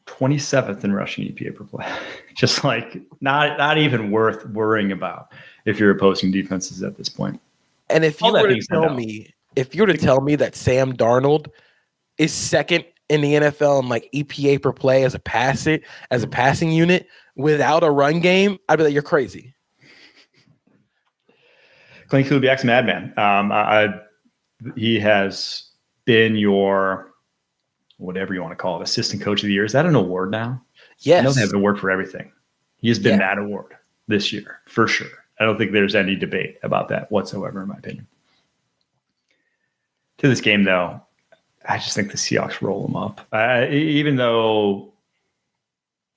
A: 27th in rushing EPA per play. Just like not even worth worrying about if you're opposing defenses at this point.
B: And if you were to tell me that Sam Darnold is 2nd in the NFL in like EPA per play as a passing unit without a run game, I'd be like, you're crazy.
A: Clint Kubiak's madman. he has been your, whatever you want to call it, assistant coach of the year. Is that an award now?
B: Yes.
A: I know they have an award for everything. He has been that award this year, for sure. I don't think there's any debate about that whatsoever, in my opinion. To this game, though, I just think the Seahawks roll them up. Even though,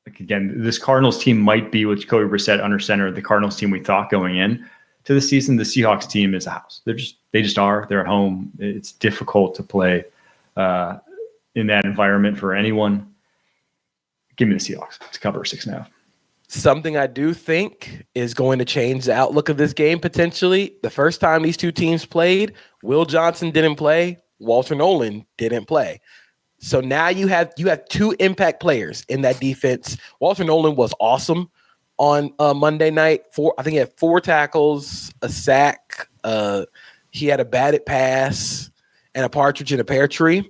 A: like, again, this Cardinals team might be with Jacoby Brissett under center, the Cardinals team we thought going in to the season. The Seahawks team is a house. They just are. They're at home. It's difficult to play in that environment for anyone. Give me the Seahawks to cover 6.5.
B: Something I do think is going to change the outlook of this game potentially. The first time these two teams played, Will Johnson didn't play, Walter Nolan didn't play. So now you have two impact players in that defense. Walter Nolan was awesome on Monday night. I think he had 4 tackles, a sack. He had a batted pass and a partridge in a pear tree.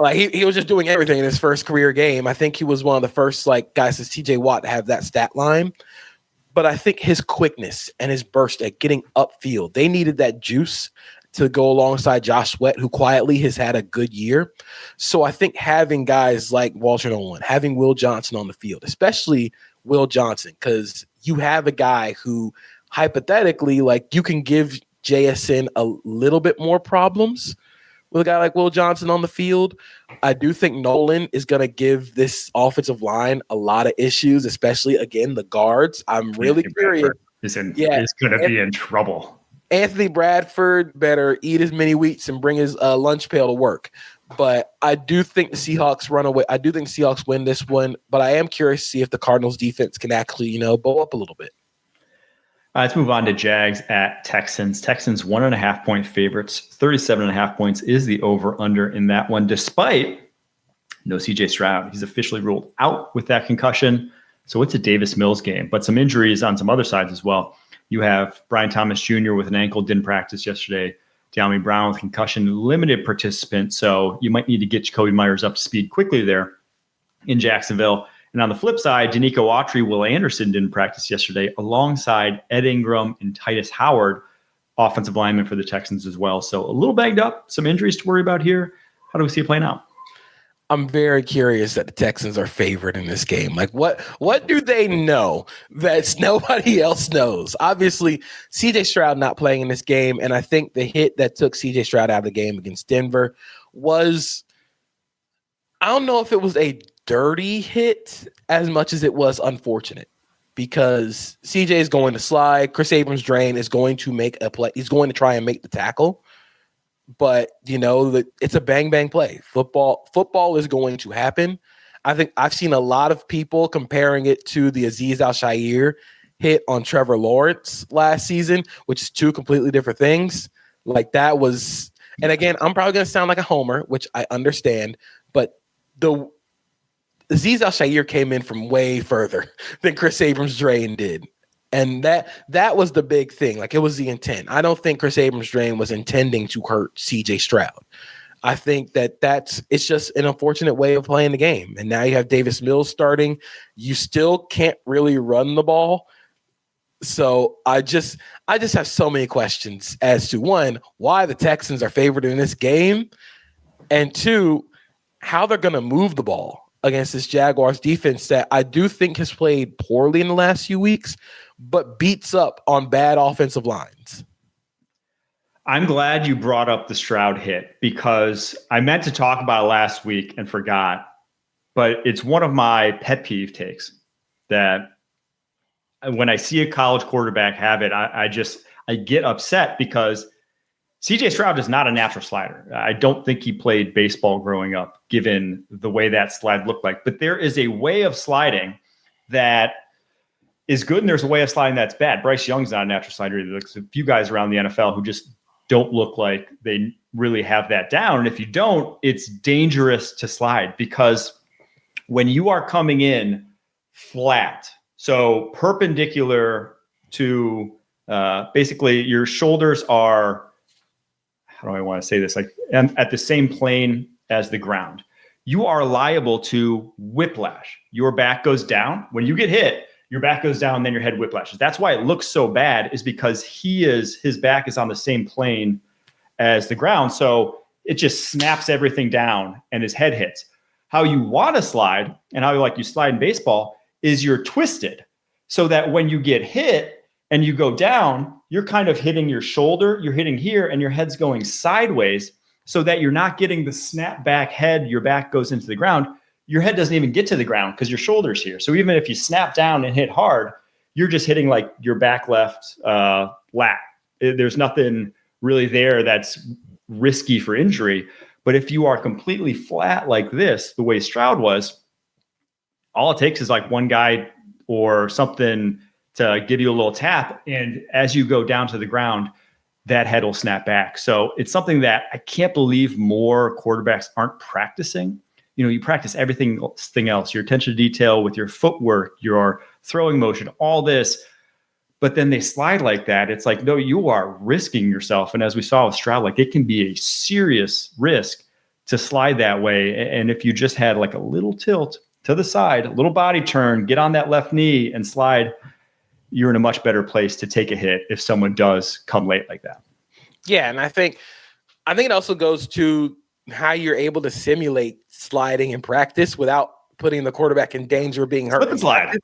B: Like he was just doing everything in his first career game. I think he was one of the first guys since TJ Watt to have that stat line. But I think his quickness and his burst at getting upfield, they needed that juice to go alongside Josh Sweat, who quietly has had a good year. So I think having guys like Walter Nolan, having Will Johnson on the field, especially Will Johnson, because you have a guy who hypothetically, you can give JSN a little bit more problems with a guy like Will Johnson on the field. I do think Nolan is going to give this offensive line a lot of issues, especially, again, the guards. I'm really curious.
A: Is going to be in trouble.
B: Anthony Bradford better eat as many wheats and bring his lunch pail to work. But I do think the Seahawks run away. I do think the Seahawks win this one, but I am curious to see if the Cardinals defense can actually, bow up a little bit.
A: Let's move on to Jags at Texans. Texans 1.5-point favorites. 37.5 points is the over-under in that one, despite no CJ Stroud. He's officially ruled out with that concussion. So it's a Davis Mills game, but some injuries on some other sides as well. You have Brian Thomas Jr. with an ankle, didn't practice yesterday. De'Ami Brown with concussion, limited participant. So you might need to get Jacoby Myers up to speed quickly there in Jacksonville. And on the flip side, Danico Autry, Will Anderson didn't practice yesterday alongside Ed Ingram and Titus Howard, offensive linemen for the Texans as well. So a little banged up, some injuries to worry about here. How do we see it playing out?
B: I'm very curious that the Texans are favored in this game. What do they know that nobody else knows? Obviously, CJ Stroud not playing in this game, and I think the hit that took CJ Stroud out of the game against Denver was, I don't know if it was a dirty hit as much as it was unfortunate, because CJ is going to slide. Chris Abrams-Drain is going to make a play. He's going to try and make the tackle. But, it's a bang-bang play. Football is going to happen. I think I've seen a lot of people comparing it to the Azeez Al-Shaair hit on Trevor Lawrence last season, which is two completely different things. That was – and again, I'm probably going to sound like a homer, which I understand, but the Azeez Al-Shaair came in from way further than Chris Abrams-Drain did. And that was the big thing. It was the intent. I don't think Chris Abrams-Drain was intending to hurt CJ Stroud. I think it's just an unfortunate way of playing the game. And now you have Davis Mills starting. You still can't really run the ball. So I just have so many questions as to, one, why the Texans are favored in this game, and two, how they're going to move the ball against this Jaguars defense that I do think has played poorly in the last few weeks, but beats up on bad offensive lines.
A: I'm glad you brought up the Stroud hit, because I meant to talk about it last week and forgot, but it's one of my pet peeve takes that when I see a college quarterback have it, I get upset, because CJ Stroud is not a natural slider. I don't think he played baseball growing up, given the way that slide looked like. But there is a way of sliding that is good, and there's a way of sliding that's bad. Bryce Young's not a natural slider either. There's a few guys around the NFL who just don't look like they really have that down. And if you don't, it's dangerous to slide, because when you are coming in flat, so perpendicular to basically your shoulders are, how do I want to say this? At the same plane as the ground, you are liable to whiplash. Your back goes down. When you get hit, your back goes down, then your head whiplashes. That's why it looks so bad, is because his back is on the same plane as the ground. So it just snaps everything down and his head hits. How you want to slide and how you slide in baseball is you're twisted so that when you get hit and you go down, you're kind of hitting your shoulder, you're hitting here, and your head's going sideways so that you're not getting the snap back head. Your back goes into the ground. Your head doesn't even get to the ground because your shoulder's here. So even if you snap down and hit hard, you're just hitting like your back left lat. There's nothing really there that's risky for injury. But if you are completely flat like this, the way Stroud was, all it takes is like one guy or something to give you a little tap. And as you go down to the ground, that head will snap back. So it's something that I can't believe more quarterbacks aren't practicing. You practice everything else, your attention to detail with your footwork, your throwing motion, all this. But then they slide like that. It's like, no, you are risking yourself. And as we saw with Stroud, like it can be a serious risk to slide that way. And if you just had like a little tilt to the side, a little body turn, get on that left knee and slide, you're in a much better place to take a hit if someone does come late like that.
B: Yeah, and I think it also goes to how you're able to simulate sliding in practice without putting the quarterback in danger of being hurt.
A: Slip and slide.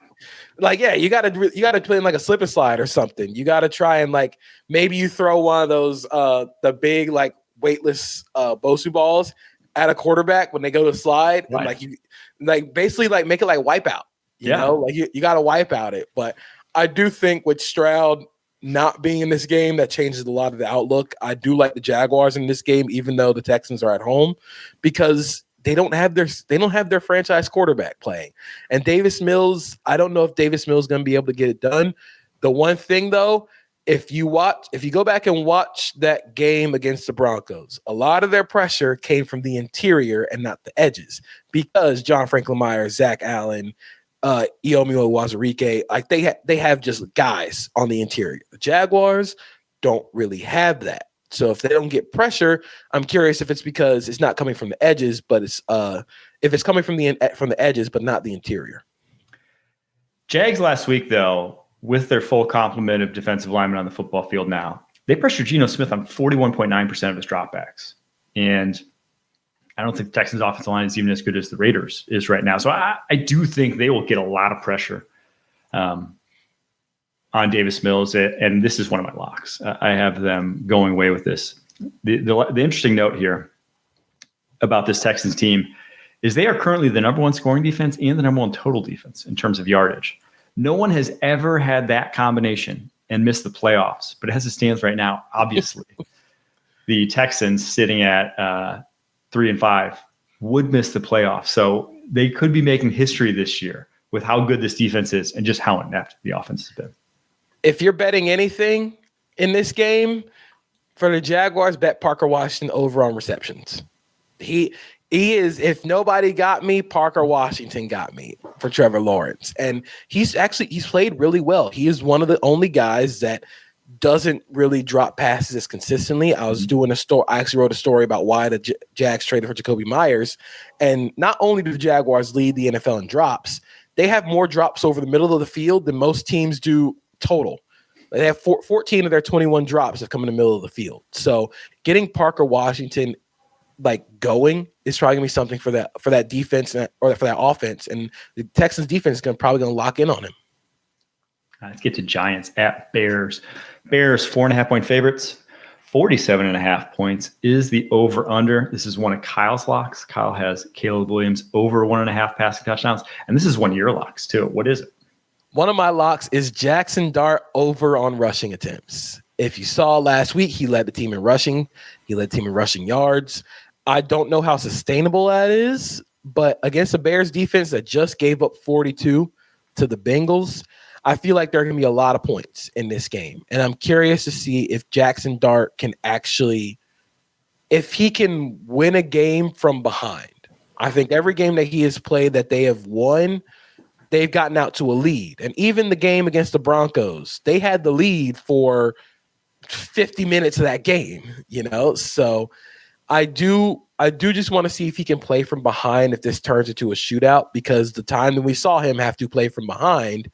B: Like, yeah, you got to play in like a slip and slide or something. You got to try and like maybe you throw one of those the big like weightless Bosu balls at a quarterback when they go to slide, right. And like you like basically like make it like wipeout. You know, like you got to wipe out it. But I do think with Stroud not being in this game, that changes a lot of the outlook. I do like the Jaguars in this game, even though the Texans are at home, because they don't have their franchise quarterback playing. And Davis Mills, I don't know if Davis Mills is going to be able to get it done. The one thing though, if you go back and watch that game against the Broncos, a lot of their pressure came from the interior and not the edges, because John Franklin Myers, Zach Allen, Iomi Wazarike, like they have just guys on the interior. The Jaguars don't really have that. So if they don't get pressure, I'm curious if it's because it's not coming from the edges, but it's if it's coming from the edges, but not the interior.
A: Jags last week, though, with their full complement of defensive linemen on the football field now, they pressured Geno Smith on 41.9% of his dropbacks. And I don't think the Texans' offensive line is even as good as the Raiders is right now. So I do think they will get a lot of pressure on Davis Mills. And this is one of my locks. I have them going away with this. The interesting note here about this Texans team is they are currently the number one scoring defense and the number one total defense in terms of yardage. No one has ever had that combination and missed the playoffs. But as it stands right now, obviously, the Texans sitting at 3-5 would miss the playoffs. So they could be making history this year with how good this defense is and just how inept the offense has been.
B: If you're betting anything in this game for the Jaguars, bet Parker Washington over on receptions. He is, if nobody got me, Parker Washington got me for Trevor Lawrence. And he's played really well. He is one of the only guys that doesn't really drop passes consistently. I actually wrote a story about why the Jags traded for Jacoby Myers. And not only do the Jaguars lead the NFL in drops, they have more drops over the middle of the field than most teams do total. They have 14 of their 21 drops have come in the middle of the field. So getting Parker Washington like going is probably gonna be something for that defense or for that offense. And the Texans defense is probably gonna lock in on him.
A: Let's get to Giants at Bears. Bears 4.5-point favorites. 47.5 points is the over-under. This is one of Kyle's locks. Kyle has Caleb Williams over 1.5 passing touchdowns. And this is one of your locks too. What is it?
B: One of my locks is Jackson Dart over on rushing attempts. If you saw last week, he led the team in rushing. He led the team in rushing yards. I don't know how sustainable that is, but against the Bears defense that just gave up 42 to the Bengals, I feel like there are going to be a lot of points in this game. And I'm curious to see if Jackson Dart can actually, if he can win a game from behind. I think every game that he has played that they have won, they've gotten out to a lead. And even the game against the Broncos, they had the lead for 50 minutes of that game, So I do just want to see if he can play from behind if this turns into a shootout, because the time that we saw him have to play from behind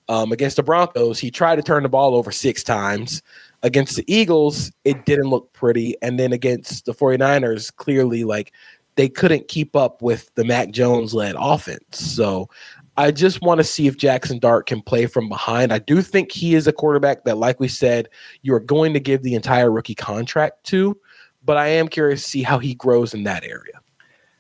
B: against the Broncos, he tried to turn the ball over 6 times. Against the Eagles, it didn't look pretty. And then against the 49ers, clearly, like, they couldn't keep up with the Mac Jones-led offense. So I just want to see if Jackson Dart can play from behind. I do think he is a quarterback that, like we said, you are going to give the entire rookie contract to, but I am curious to see how he grows in that area.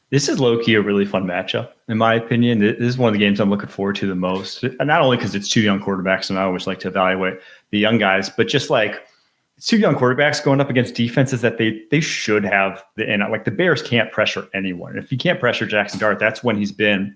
A: This is low-key a really fun matchup, in my opinion. This is one of the games I'm looking forward to the most. And not only because it's two young quarterbacks, and I always like to evaluate the young guys, but just like it's two young quarterbacks going up against defenses that they should have. And like the Bears can't pressure anyone. If you can't pressure Jackson Dart, that's when he's been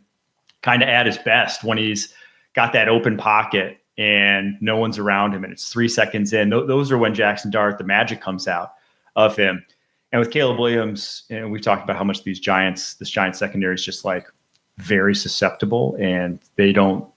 A: kind of at his best, when he's got that open pocket and no one's around him and it's 3 seconds in. Those are when Jackson Dart, the magic comes out of him. And with Caleb Williams, and we've talked about how much this Giants secondary is just like very susceptible, and they don't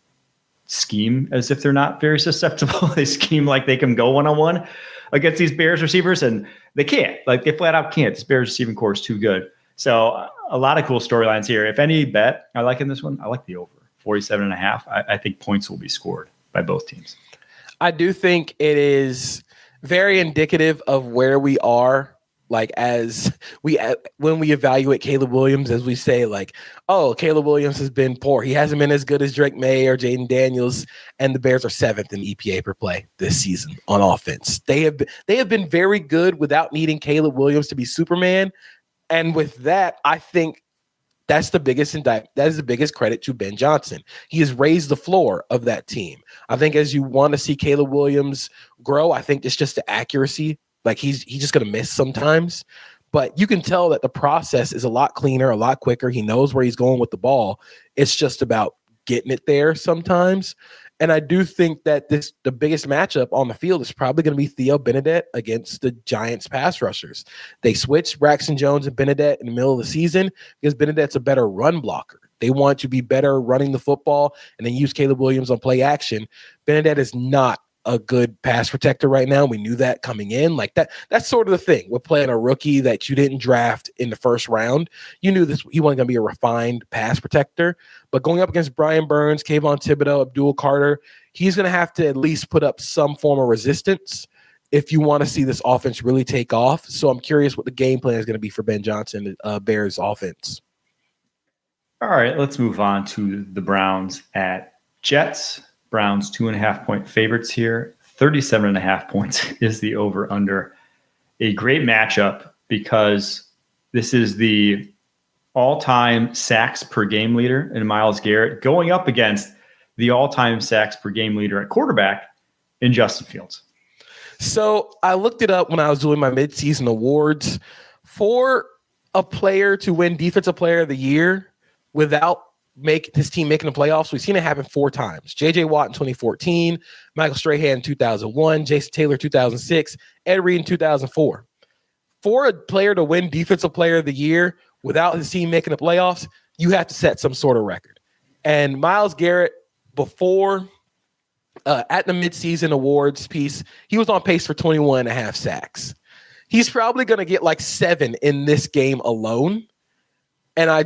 A: scheme as if they're not very susceptible. They scheme like they can go one-on-one against these Bears receivers, and they can't. Like, they flat out can't. This Bears receiving core is too good. So a lot of cool storylines here. If any bet I like in this one, I like the over 47.5. I think points will be scored by both teams.
B: I do think it is very indicative of where we are. Like, when we evaluate Caleb Williams, as we say, like, oh, Caleb Williams has been poor. He hasn't been as good as Drake May or Jaden Daniels, and the Bears are 7th in EPA per play this season on offense. They have been very good without needing Caleb Williams to be Superman. And with that, I think that's the biggest that is the biggest credit to Ben Johnson. He has raised the floor of that team. I think as you want to see Caleb Williams grow, I think it's just the accuracy. Like, he's just going to miss sometimes, but you can tell that the process is a lot cleaner, a lot quicker. He knows where he's going with the ball. It's just about getting it there sometimes. And I do think that the biggest matchup on the field is probably going to be Theo Benedette against the Giants pass rushers. They switched Braxton Jones and Benedette in the middle of the season because Benedette's a better run blocker. They want to be better running the football and then use Caleb Williams on play action. Benedette is not a good pass protector right now. We knew that coming in. Like, that's sort of the thing. We're playing a rookie that you didn't draft in the first round. You knew he wasn't going to be a refined pass protector, but going up against Brian Burns, Kayvon Thibodeau, Abdul Carter, he's going to have to at least put up some form of resistance if you want to see this offense really take off. So I'm curious what the game plan is going to be for Ben Johnson, Bears offense.
A: All right, let's move on to the Browns at Jets. Browns 2.5-point favorites here. 37.5 points is the over-under. A great matchup because this is the all-time sacks per game leader in Myles Garrett going up against the all-time sacks per game leader at quarterback in Justin Fields.
B: So I looked it up when I was doing my midseason awards. For a player to win Defensive Player of the Year without his team making the playoffs, we've seen it happen 4 times. J.J. Watt in 2014, Michael Strahan in 2001, Jason Taylor 2006, Ed Reed in 2004. For a player to win Defensive Player of the Year without his team making the playoffs, you have to set some sort of record. And Myles Garrett, before at the midseason awards piece, he was on pace for 21.5 sacks. He's probably going to get like 7 in this game alone. And I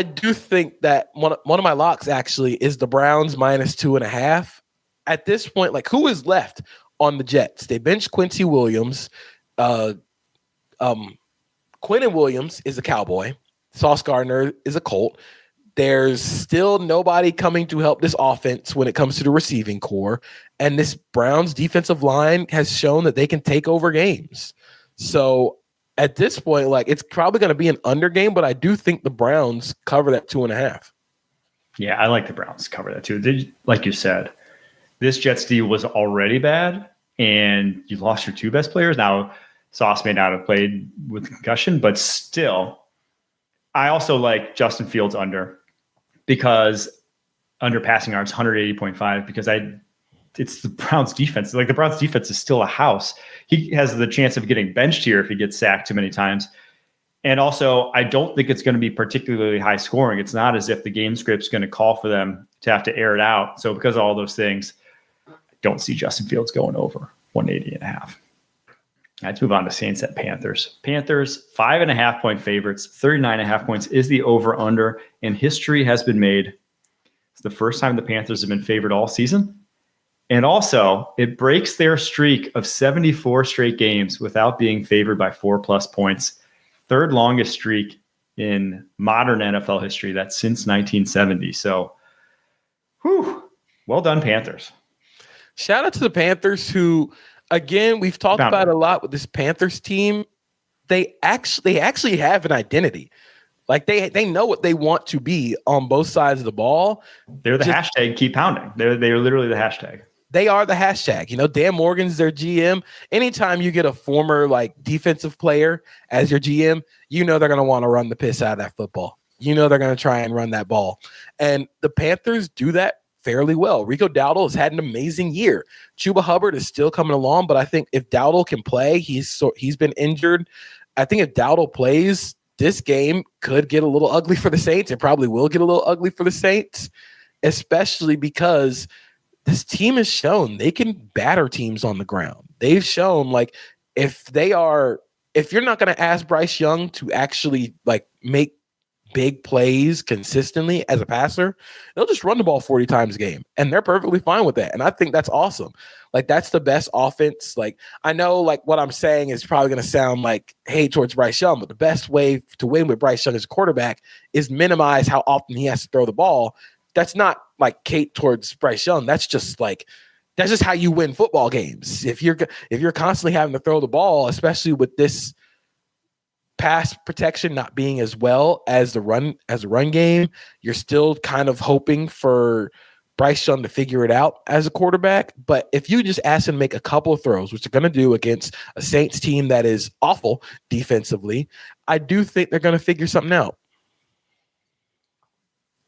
B: do think that one of my locks actually is the Browns minus 2.5. At this point, like, who is left on the Jets? They benched Quincy Williams. Quentin Williams is a Cowboy. Sauce Gardner is a Colt. There's still nobody coming to help this offense when it comes to the receiving core. And this Browns defensive line has shown that they can take over games. So at this point, like, it's probably going to be an under game, but I do think the Browns cover that 2.5.
A: Yeah, I like the Browns to cover that too. Like you said, this Jets D was already bad, and you lost your 2 best players. Now, Sauce may not have played with concussion, but still, I also like Justin Fields under, because under passing yards, 180.5, because it's the Browns defense. Like, the Browns defense is still a house. He has the chance of getting benched here if he gets sacked too many times. And also, I don't think it's going to be particularly high scoring. It's not as if the game script's going to call for them to have to air it out. So because of all those things, I don't see Justin Fields going over 180.5. Let's move on to Saints at Panthers. Panthers, 5.5-point favorites. 39.5 points is the over-under, and history has been made. It's the first time the Panthers have been favored all season, And also, it breaks their streak of 74 straight games without being favored by 4+ points. Third longest streak in modern NFL history. That's since 1970. So, well done, Panthers.
B: Shout out to the Panthers who, again, we've talked about a lot with this Panthers team. They actually have an identity. Like they know what they want to be on both sides of the ball.
A: They're the hashtag keep pounding. They're literally the hashtag.
B: They are the hashtag. Dan Morgan's their GM. Anytime you get a former defensive player as your GM, they're going to want to run the piss out of that football. They're going to try and run that ball. And the Panthers do that fairly well. Rico Dowdle has had an amazing year. Chuba Hubbard is still coming along, but I think if Dowdle can play, he's been injured. I think if Dowdle plays, this game could get a little ugly for the Saints. It probably will get a little ugly for the Saints, especially because this team has shown they can batter teams on the ground. They've shown if you're not going to ask Bryce Young to actually make big plays consistently as a passer, they'll just run the ball 40 times a game, and they're perfectly fine with that. And I think that's awesome. That's the best offense. I know what I'm saying is probably going to sound like hate towards Bryce Young, but the best way to win with Bryce Young as a quarterback is minimize how often he has to throw the ball. That's not hate towards Bryce Young. That's just how you win football games. If you're constantly having to throw the ball, especially with this pass protection not being as well as the run game, you're still kind of hoping for Bryce Young to figure it out as a quarterback. But if you just ask him to make a couple of throws, which they're going to do against a Saints team that is awful defensively, I do think they're going to figure something out.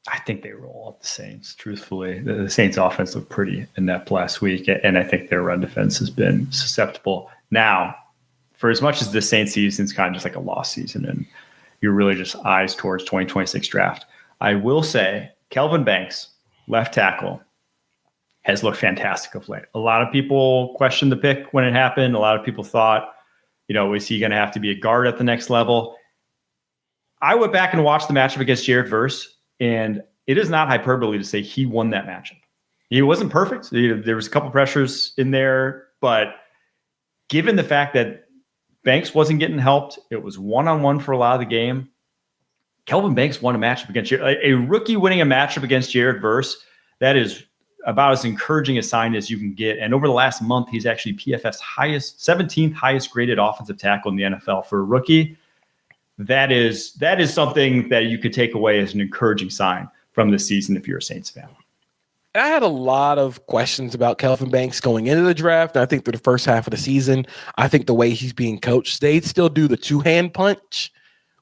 A: I think they roll up the Saints, truthfully. The Saints offense looked pretty inept last week, and I think their run defense has been susceptible. Now, for as much as the Saints season's kind of just a lost season, and you're really just eyes towards 2026 draft, I will say Kelvin Banks, left tackle, has looked fantastic of late. A lot of people questioned the pick when it happened. A lot of people thought, is he going to have to be a guard at the next level? I went back and watched the matchup against Jared Verse, and it is not hyperbole to say he won that matchup. He wasn't perfect. There was a couple pressures in there, but given the fact that Banks wasn't getting helped, it was one-on-one for a lot of the game. Kelvin Banks won a matchup against a rookie winning a matchup against Jared Verse. That is about as encouraging a sign as you can get. And over the last month, he's actually PFF's 17th highest graded offensive tackle in the NFL for a rookie. That is something that you could take away as an encouraging sign from this season if you're a Saints fan.
B: I had a lot of questions about Kelvin Banks going into the draft. I think through the first half of the season, I think the way he's being coached, they still do the two-hand punch,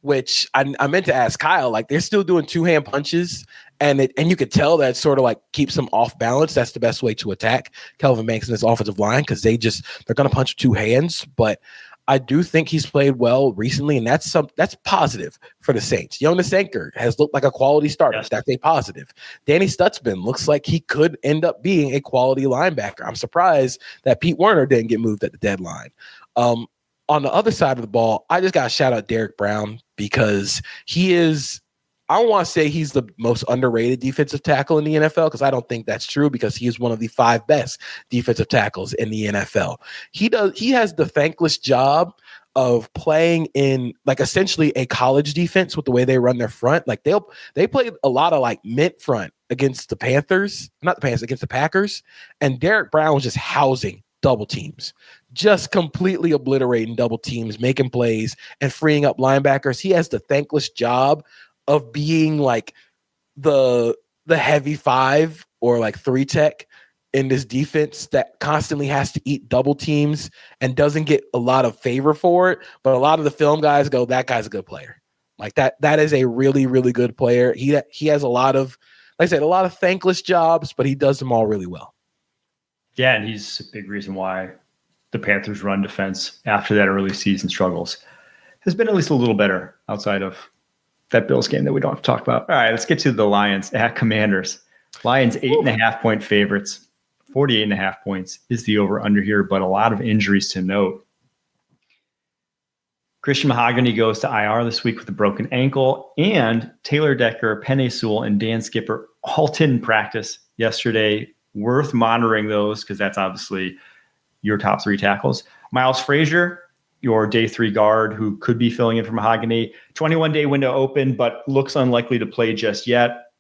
B: which I meant to ask Kyle. They're still doing two-hand punches, and you could tell that sort of keeps them off balance. That's the best way to attack Kelvin Banks in this offensive line because they're going to punch with two hands. But I do think he's played well recently, and that's positive for the Saints. Jonas Anker has looked like a quality starter. Yes. That's a positive. Danny Stutzman looks like he could end up being a quality linebacker. I'm surprised that Pete Werner didn't get moved at the deadline. On the other side of the ball, I just got to shout out Derek Brown because he is – I don't want to say he's the most underrated defensive tackle in the NFL because I don't think that's true because he is one of the 5 best defensive tackles in the NFL. He has the thankless job of playing in essentially a college defense with the way they run their front. They played a lot of mint front against against the Packers, and Derek Brown was just housing double teams, just completely obliterating double teams, making plays and freeing up linebackers. He has the thankless job of being the heavy 5 or 3 tech in this defense that constantly has to eat double teams and doesn't get a lot of favor for it. But a lot of the film guys go, that guy's a good player. That is a really, really good player. He has a lot of, like I said, a lot of thankless jobs, but he does them all really well.
A: Yeah, and he's a big reason why the Panthers' run defense after that early season struggles has been at least a little better outside of that Bills game that we don't have to talk about. All right, let's get to the Lions at Commanders. Lions 8.5-point favorites. 48.5 points is the over-under here, but a lot of injuries to note. Christian Mahogany goes to IR this week with a broken ankle, and Taylor Decker, Penei Sewell, and Dan Skipper all didn't practice yesterday worth monitoring those because that's obviously your top 3 tackles. Miles Frazier, your day 3 guard who could be filling in for Mahogany. 21-day window open, but looks unlikely to play just yet.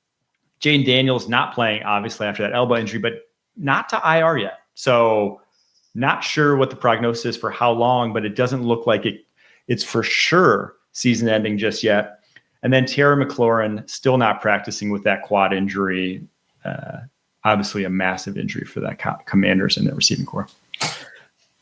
A: Jaden Daniels not playing, obviously, after that elbow injury, but not to IR yet. So not sure what the prognosis is for how long, but it doesn't look like it's for sure season ending just yet. And then Terry McLaurin still not practicing with that quad injury. Obviously a massive injury for that Commanders and the receiving corps.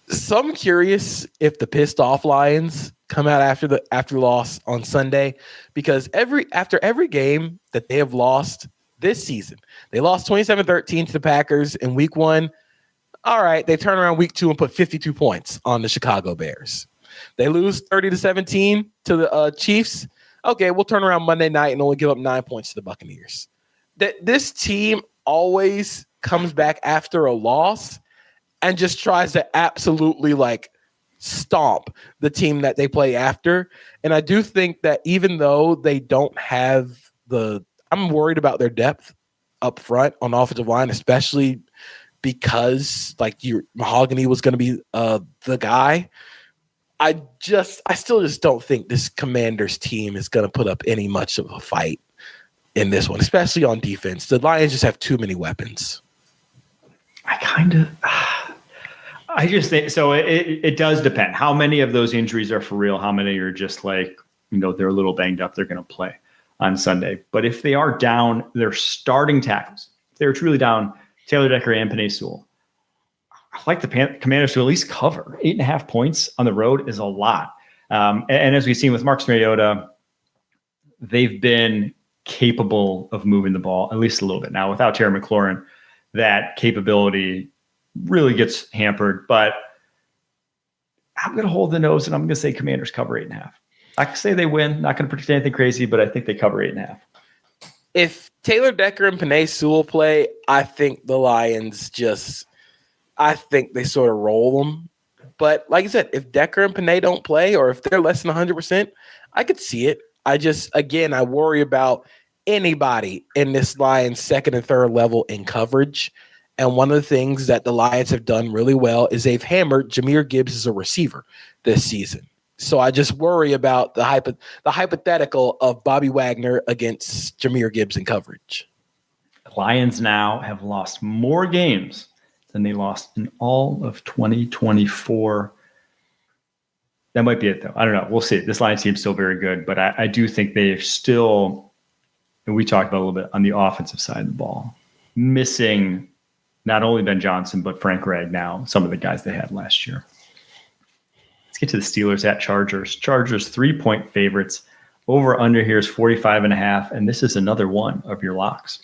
B: So I'm curious if the pissed off Lions come out after the loss on Sunday, because after every game that they have lost this season, they lost 27-13 to the Packers in week 1. All right, they turn around week 2 and put 52 points on the Chicago Bears. They lose 30-17 to the Chiefs. Okay, we'll turn around Monday night and only give up 9 points to the Buccaneers. This team always comes back after a loss and just tries to absolutely stomp the team that they play after. And I do think that even though they don't have I'm worried about their depth up front on the offensive line, especially because your Mahogany was going to be the guy. I still just don't think this Commanders team is going to put up any much of a fight in this one, especially on defense. The Lions just have too many weapons.
A: I just think so. It does depend. How many of those injuries are for real? How many are just they're a little banged up. They're going to play on Sunday. But if they are down, their starting tackles, if they're truly down, Taylor Decker and Penei Sewell, I like the Commanders to at least cover. 8.5 points on the road is a lot. And as we've seen with Marcus Mariota, they've been capable of moving the ball at least a little bit. Now, without Terry McLaurin, that capability really gets hampered. But I'm going to hold the nose, and I'm going to say Commanders cover 8.5. I can say they win. Not going to predict anything crazy, but I think they cover 8.5.
B: If Taylor Decker and Penei Sewell play, I think the Lions I think they sort of roll them. But like I said, if Decker and Penei don't play, or if they're less than 100%, I could see it. I worry about anybody in this Lions second and third level in coverage. And one of the things that the Lions have done really well is they've hammered Jahmyr Gibbs as a receiver this season. So I just worry about the hypothetical of Bobby Wagner against Jahmyr Gibbs in coverage.
A: The Lions now have lost more games than they lost in all of 2024. That might be it, though. I don't know. We'll see. This Lions team is still very good, but I do think they're still, and we talked about a little bit on the offensive side of the ball, missing not only Ben Johnson, but Frank Ragnow, some of the guys they had last year. Let's get to the Steelers at Chargers. Chargers 3-point favorites. Over under here is 45.5, and this is another one of your locks.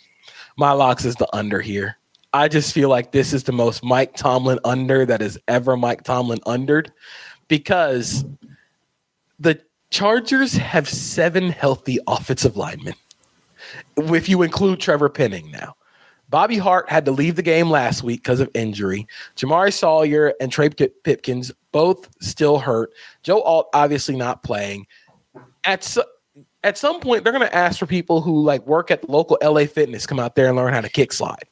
B: My locks is the under here. I just feel like this is the most Mike Tomlin under that is ever Mike Tomlin undered, because the Chargers have 7 healthy offensive linemen, if you include Trevor Penning now. Bobby Hart had to leave the game last week because of injury. Jamari Sawyer and Trey Pipkins both still hurt. Joe Alt obviously not playing. At some point, they're going to ask for people who work at the local LA Fitness come out there and learn how to kick slide.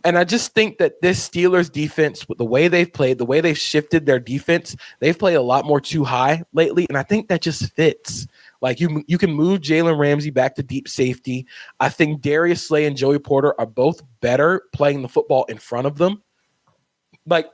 B: And I just think that this Steelers defense, with the way they've played, the way they've shifted their defense, they've played a lot more too high lately. And I think that just fits. You can move Jalen Ramsey back to deep safety. I think Darius Slay and Joey Porter are both better playing the football in front of them.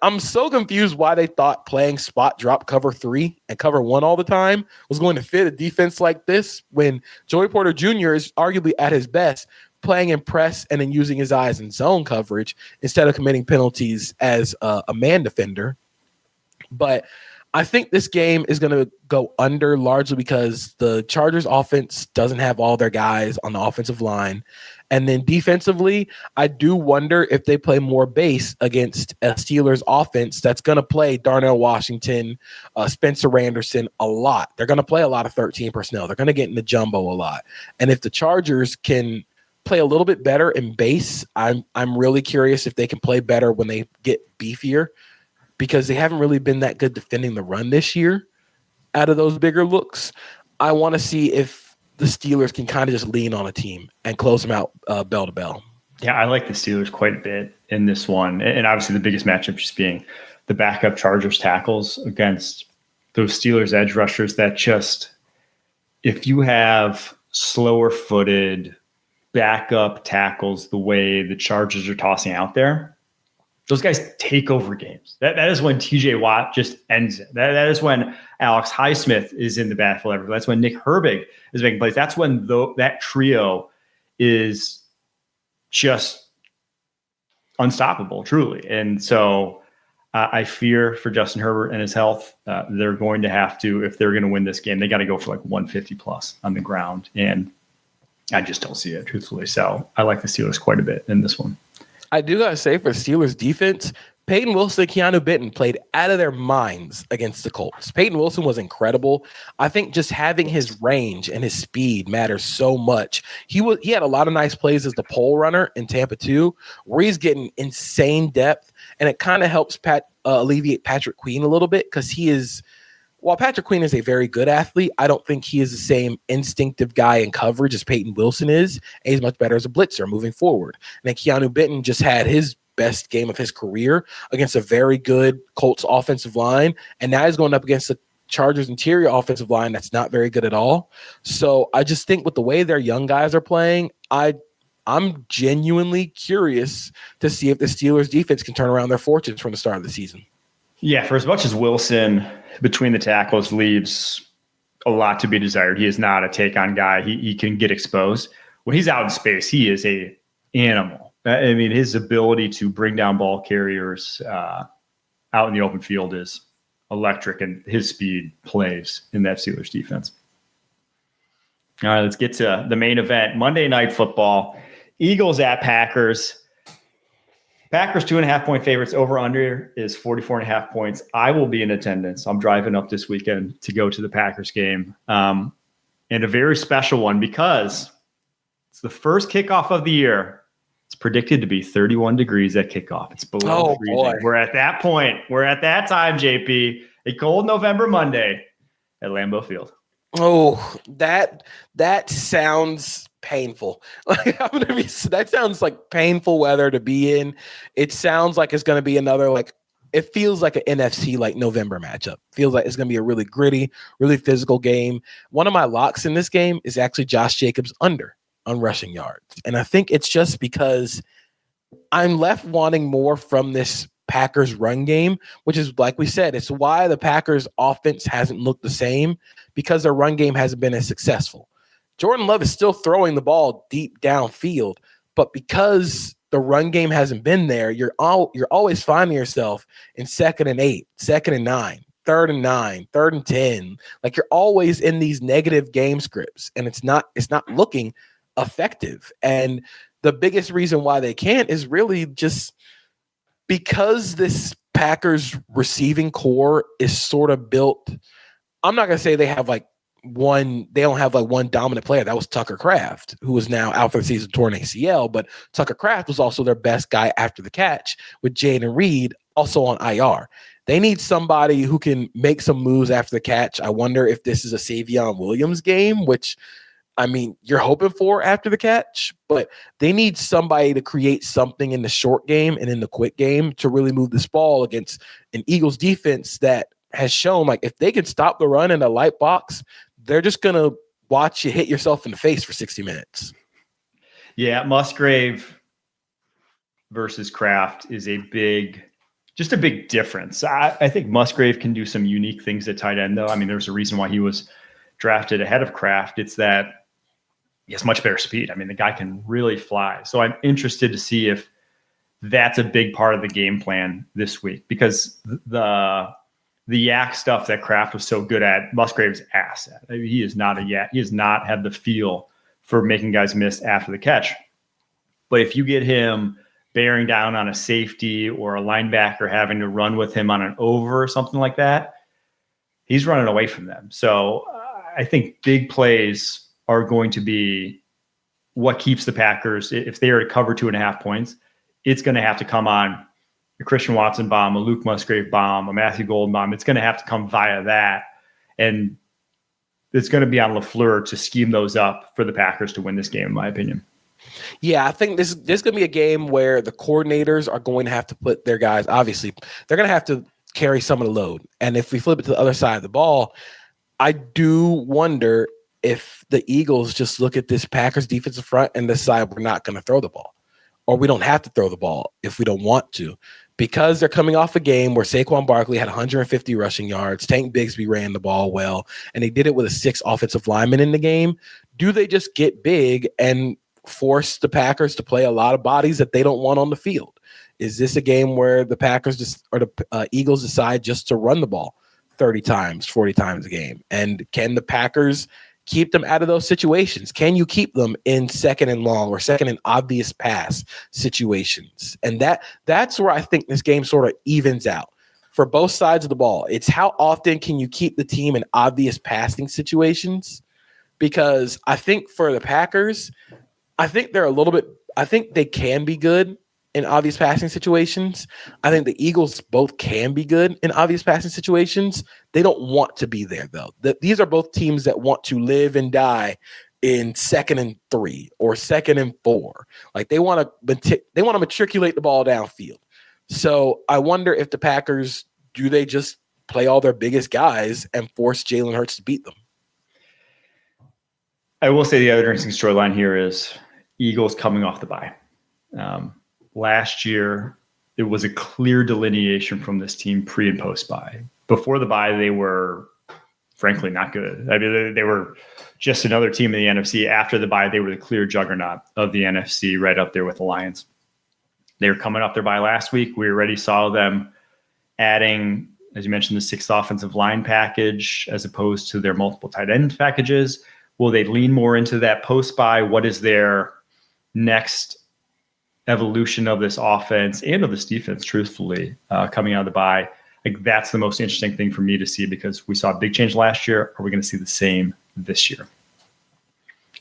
B: I'm so confused why they thought playing spot drop cover 3 and cover 1 all the time was going to fit a defense like this, when Joey Porter Jr. is arguably at his best playing in press and then using his eyes in zone coverage instead of committing penalties as a man defender. But I think this game is going to go under largely because the Chargers offense doesn't have all their guys on the offensive line. And then defensively, I do wonder if they play more base against a Steelers offense that's going to play Darnell Washington, Spencer Anderson a lot. They're going to play a lot of 13 personnel. They're going to get in the jumbo a lot. And if the Chargers can play a little bit better in base, I'm really curious if they can play better when they get beefier, because they haven't really been that good defending the run this year out of those bigger looks. I want to see if the Steelers can kind of just lean on a team and close them out bell to bell.
A: Yeah, I like the Steelers quite a bit in this one. And obviously the biggest matchup just being the backup Chargers tackles against those Steelers edge rushers that just, if you have slower footed backup tackles the way the Chargers are tossing out there, those guys take over games. That is when TJ Watt just ends it. That is when Alex Highsmith is in the backfield. That's when Nick Herbig is making plays. That's when that trio is just unstoppable, truly. And so I fear for Justin Herbert and his health. They're going to have to, if they're going to win this game, they got to go for like 150 plus on the ground. And I just don't see it, truthfully. So I like the Steelers quite a bit in this one.
B: I do got to say, for Steelers defense, Peyton Wilson, Keanu Benton played out of their minds against the Colts. Peyton Wilson was incredible. I think just having his range and his speed matters so much. He had a lot of nice plays as the pole runner in Tampa too, where he's getting insane depth, and it kind of helps alleviate Patrick Queen a little bit, because while Patrick Queen is a very good athlete, I don't think he is the same instinctive guy in coverage as Peyton Wilson is, and he's much better as a blitzer moving forward. And then Keanu Benton just had his best game of his career against a very good Colts offensive line, and now he's going up against the Chargers interior offensive line that's not very good at all. So I just think with the way their young guys are playing, I'm genuinely curious to see if the Steelers defense can turn around their fortunes from the start of the season.
A: Yeah, for as much as Wilson between the tackles leaves a lot to be desired, he is not a take-on guy. He can get exposed. When he's out in space, he is a animal. I mean, his ability to bring down ball carriers out in the open field is electric, and his speed plays in that Steelers defense. All right, let's get to the main event. Monday Night Football. Eagles at Packers. Packers 2.5-point favorites. Over under is 44.5 points. I will be in attendance. I'm driving up this weekend to go to the Packers game. And a very special one because it's the first kickoff of the year. It's predicted to be 31 degrees at kickoff. It's below freezing. Boy. We're at that point. We're at that time, JP. A cold November Monday at Lambeau Field.
B: Oh, that sounds painful. That sounds like painful weather to be in. It sounds like it's going to be another, it feels like an NFC November matchup. Feels like it's going to be a really gritty, really physical game. One of my locks in this game is actually Josh Jacobs under on rushing yards. And I think it's just because I'm left wanting more from this Packers run game, which is, like we said, it's why the Packers offense hasn't looked the same, because their run game hasn't been as successful. Jordan Love is still throwing the ball deep downfield, but because the run game hasn't been there, you're always finding yourself in 2nd and 8, 2nd and 9, 3rd and 9, 3rd and 10. You're always in these negative game scripts, and it's not looking effective. And the biggest reason why they can't is really just because this Packers receiving core is sort of built. I'm not going to say they have they don't have one dominant player. That was Tucker Kraft, who is now out for the season, torn ACL, but Tucker Kraft was also their best guy after the catch, with Jaden Reed also on IR. They need somebody who can make some moves after the catch. I wonder if this is a Savion Williams game, which, I mean, you're hoping for after the catch, but they need somebody to create something in the short game and in the quick game to really move this ball against an Eagles defense that has shown, if they can stop the run in a light box, they're just going to watch you hit yourself in the face for 60 minutes.
A: Yeah, Musgrave versus Kraft is a big difference. I think Musgrave can do some unique things at tight end, though. I mean, there's a reason why he was drafted ahead of Kraft. It's that he has much better speed. I mean, the guy can really fly. So I'm interested to see if that's a big part of the game plan this week, because the yak stuff that Kraft was so good at, Musgrave's ass at. I mean, he is not a yak. He has not had the feel for making guys miss after the catch. But if you get him bearing down on a safety or a linebacker having to run with him on an over or something like that, he's running away from them. So I think big plays are going to be what keeps the Packers. If they are to cover 2.5 points, it's going to have to come on a Christian Watson bomb, a Luke Musgrave bomb, a Matthew Golden bomb. It's going to have to come via that. And it's going to be on LaFleur to scheme those up for the Packers to win this game, in my opinion.
B: Yeah, I think this is going to be a game where the coordinators are going to have to put their guys, obviously, they're going to have to carry some of the load. And if we flip it to the other side of the ball, I do wonder if the Eagles just look at this Packers defensive front and decide we're not going to throw the ball, or we don't have to throw the ball if we don't want to, because they're coming off a game where Saquon Barkley had 150 rushing yards, Tank Bigsby ran the ball well, and they did it with a 6 offensive lineman in the game. Do they just get big and force the Packers to play a lot of bodies that they don't want on the field? Is this a game where the Packers or the Eagles decide just to run the ball 30 times, 40 times a game? And can the Packers keep them out of those situations? Can you keep them in second and long or second and obvious pass situations? And that's where I think this game sort of evens out for both sides of the ball. It's how often can you keep the team in obvious passing situations? Because I think for the Packers, I think they can be good in obvious passing situations. I think the Eagles both can be good in obvious passing situations. They don't want to be there, though. These are both teams that want to live and die in 2nd and 3 or 2nd and 4. Like they want to matriculate the ball downfield. So I wonder if the Packers, do they just play all their biggest guys and force Jalen Hurts to beat them?
A: I will say the other interesting storyline here is Eagles coming off the bye. Last year, it was a clear delineation from this team pre and post bye. Before the bye, they were frankly not good. I mean, they were just another team in the NFC. After the bye, they were the clear juggernaut of the NFC, right up there with the Lions. They were coming off their bye last week. We already saw them adding, as you mentioned, the 6th offensive line package as opposed to their multiple tight end packages. Will they lean more into that post-bye? What is their next evolution of this offense and of this defense, truthfully, coming out of the bye? Like, that's the most interesting thing for me to see, because we saw a big change last year. Are we going to see the same this year?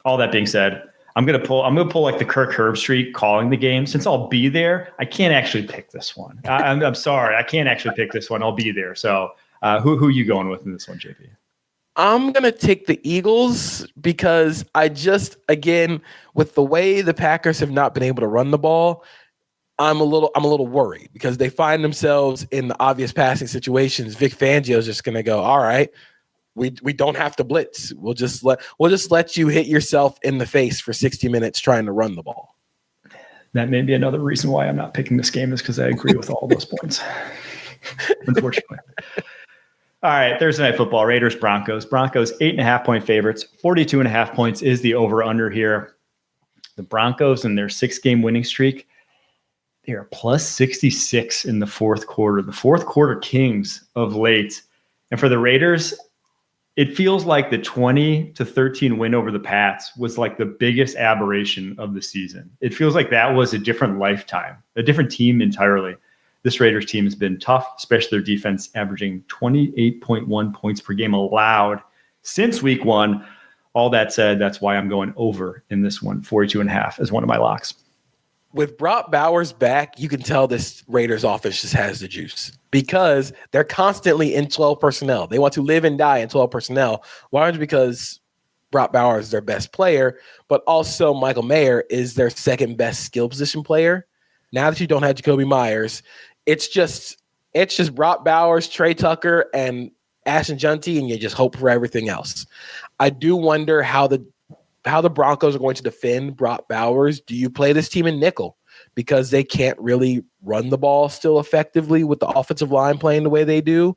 A: All that being said, I'm going to pull like the Kirk Herbstreit calling the game. Since I'll be there, I can't actually pick this one. I'm sorry. I can't actually pick this one. I'll be there. So who are you going with in this one, JP?
B: I'm going to take the Eagles because again, with the way the Packers have not been able to run the ball, I'm a little worried because they find themselves in the obvious passing situations. Vic Fangio is just going to go, all right, we don't have to blitz. We'll just let you hit yourself in the face for 60 minutes trying to run the ball.
A: That may be another reason why I'm not picking this game, is because I agree with all those points, unfortunately. All right, Thursday Night Football, Raiders, Broncos. Broncos, 8.5-point favorites. 42.5 points is the over-under here. The Broncos, in their 6-game winning streak, they are plus 66 in the fourth quarter. The fourth quarter kings of late. And for the Raiders, it feels like the 20-13 win over the Pats was like the biggest aberration of the season. It feels like that was a different lifetime, a different team entirely. This Raiders team has been tough, especially their defense, averaging 28.1 points per game allowed since week 1. All that said, that's why I'm going over in this one. 42.5 is one of my locks.
B: With Brock Bowers back, you can tell this Raiders offense just has the juice because they're constantly in 12 personnel. They want to live and die in 12 personnel. Largely because Brock Bowers is their best player, but also Michael Mayer is their second best skill position player. Now that you don't have Jacoby Myers, it's just Brock Bowers, Trey Tucker, and Ashton Junty, and you just hope for everything else. I do wonder how the Broncos are going to defend Brock Bowers. Do you play this team in nickel because they can't really run the ball still effectively with the offensive line playing the way they do?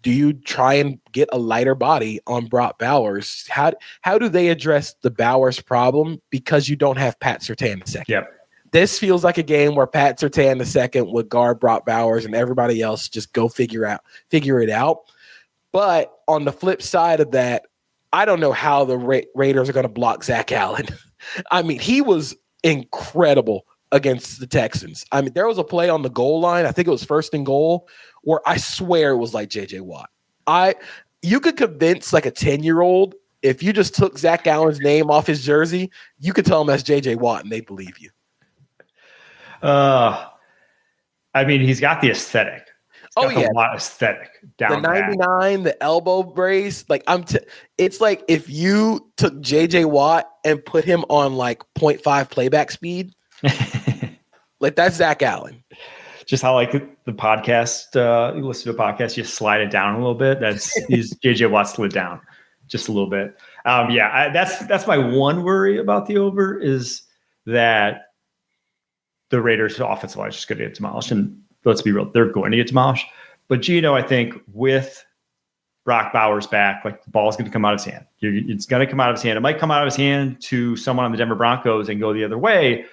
B: Do you try and get a lighter body on Brock Bowers? How do they address the Bowers problem because you don't have Pat Surtain II?
A: Yep.
B: This feels like a game where Pat Surtain II would guard Brock Bowers and everybody else just go figure it out. But on the flip side of that, I don't know how the Raiders are going to block Zach Allen. I mean, he was incredible against the Texans. I mean, there was a play on the goal line. I think it was 1st and goal where I swear it was like J.J. Watt. You could convince like a 10-year-old if you just took Zach Allen's name off his jersey, you could tell him that's J.J. Watt and they believe you.
A: I mean, he's got the aesthetic.
B: Oh
A: got
B: yeah,
A: a lot of aesthetic
B: the
A: down back.
B: 99, the elbow brace. Like it's like if you took JJ Watt and put him on like 0.5 playback speed, like that's Zach Allen.
A: Just how like the podcast, you listen to a podcast, you slide it down a little bit. He's JJ Watt slid down just a little bit. That's my one worry about the over is that the Raiders' offensive line is just going to get demolished. And let's be real, they're going to get demolished. But Gino, I think with Brock Bowers back, like the ball's going to come out of his hand. It's going to come out of his hand. It might come out of his hand to someone on the Denver Broncos and go the other way,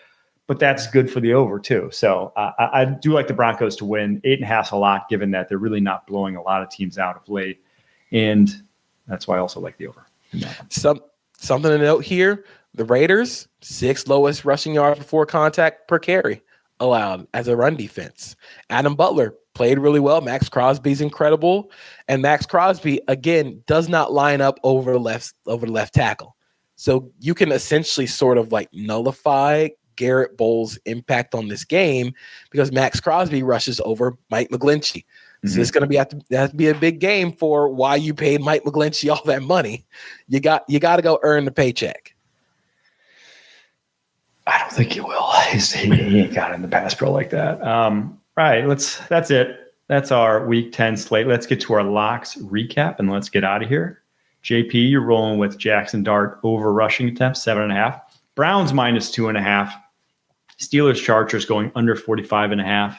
A: but that's good for the over too. So I do like the Broncos to win. 8.5 a lot, given that they're really not blowing a lot of teams out of late. And that's why I also like the over.
B: Something to note here, the Raiders, 6th lowest rushing yards before contact per carry allowed as a run defense. Adam Butler played really well. Max Crosby's incredible. And Max Crosby, again, does not line up over the left tackle. So you can essentially sort of like nullify Garrett Bowles' impact on this game because Max Crosby rushes over Mike McGlinchey. So it's going to have to be a big game for why you paid Mike McGlinchey all that money. You got to go earn the paycheck.
A: I don't think he will. He ain't got in the pass pro like that. Right. That's it. That's our week 10 slate. Let's get to our locks recap and let's get out of here. JP, you're rolling with Jackson Dart over rushing attempts, 7.5. Browns minus 2.5. Steelers Chargers going under 45.5.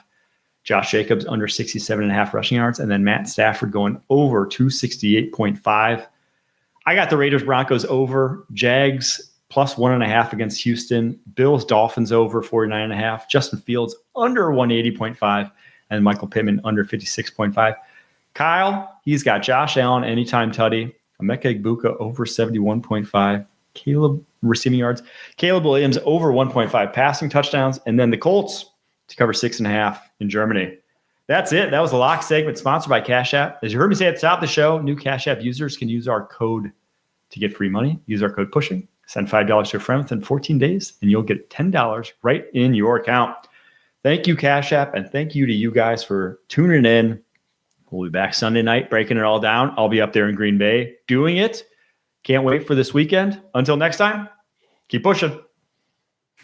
A: Josh Jacobs under 67.5 rushing yards. And then Matt Stafford going over 268.5. I got the Raiders Broncos over. Jags plus 1.5 against Houston. Bills Dolphins over 49.5. Justin Fields under 180.5. And Michael Pittman under 56.5. Kyle, he's got Josh Allen anytime tutty. Emeka Egbuka over 71.5. Caleb receiving yards. Caleb Williams over 1.5 passing touchdowns. And then the Colts to cover 6.5 in Germany. That's it. That was the lock segment sponsored by Cash App. As you heard me say at the top of the show, new Cash App users can use our code to get free money. Use our code PUSHING. Send $5 to a friend within 14 days, and you'll get $10 right in your account. Thank you, Cash App, and thank you to you guys for tuning in. We'll be back Sunday night, breaking it all down. I'll be up there in Green Bay doing it. Can't wait for this weekend. Until next time, keep pushing.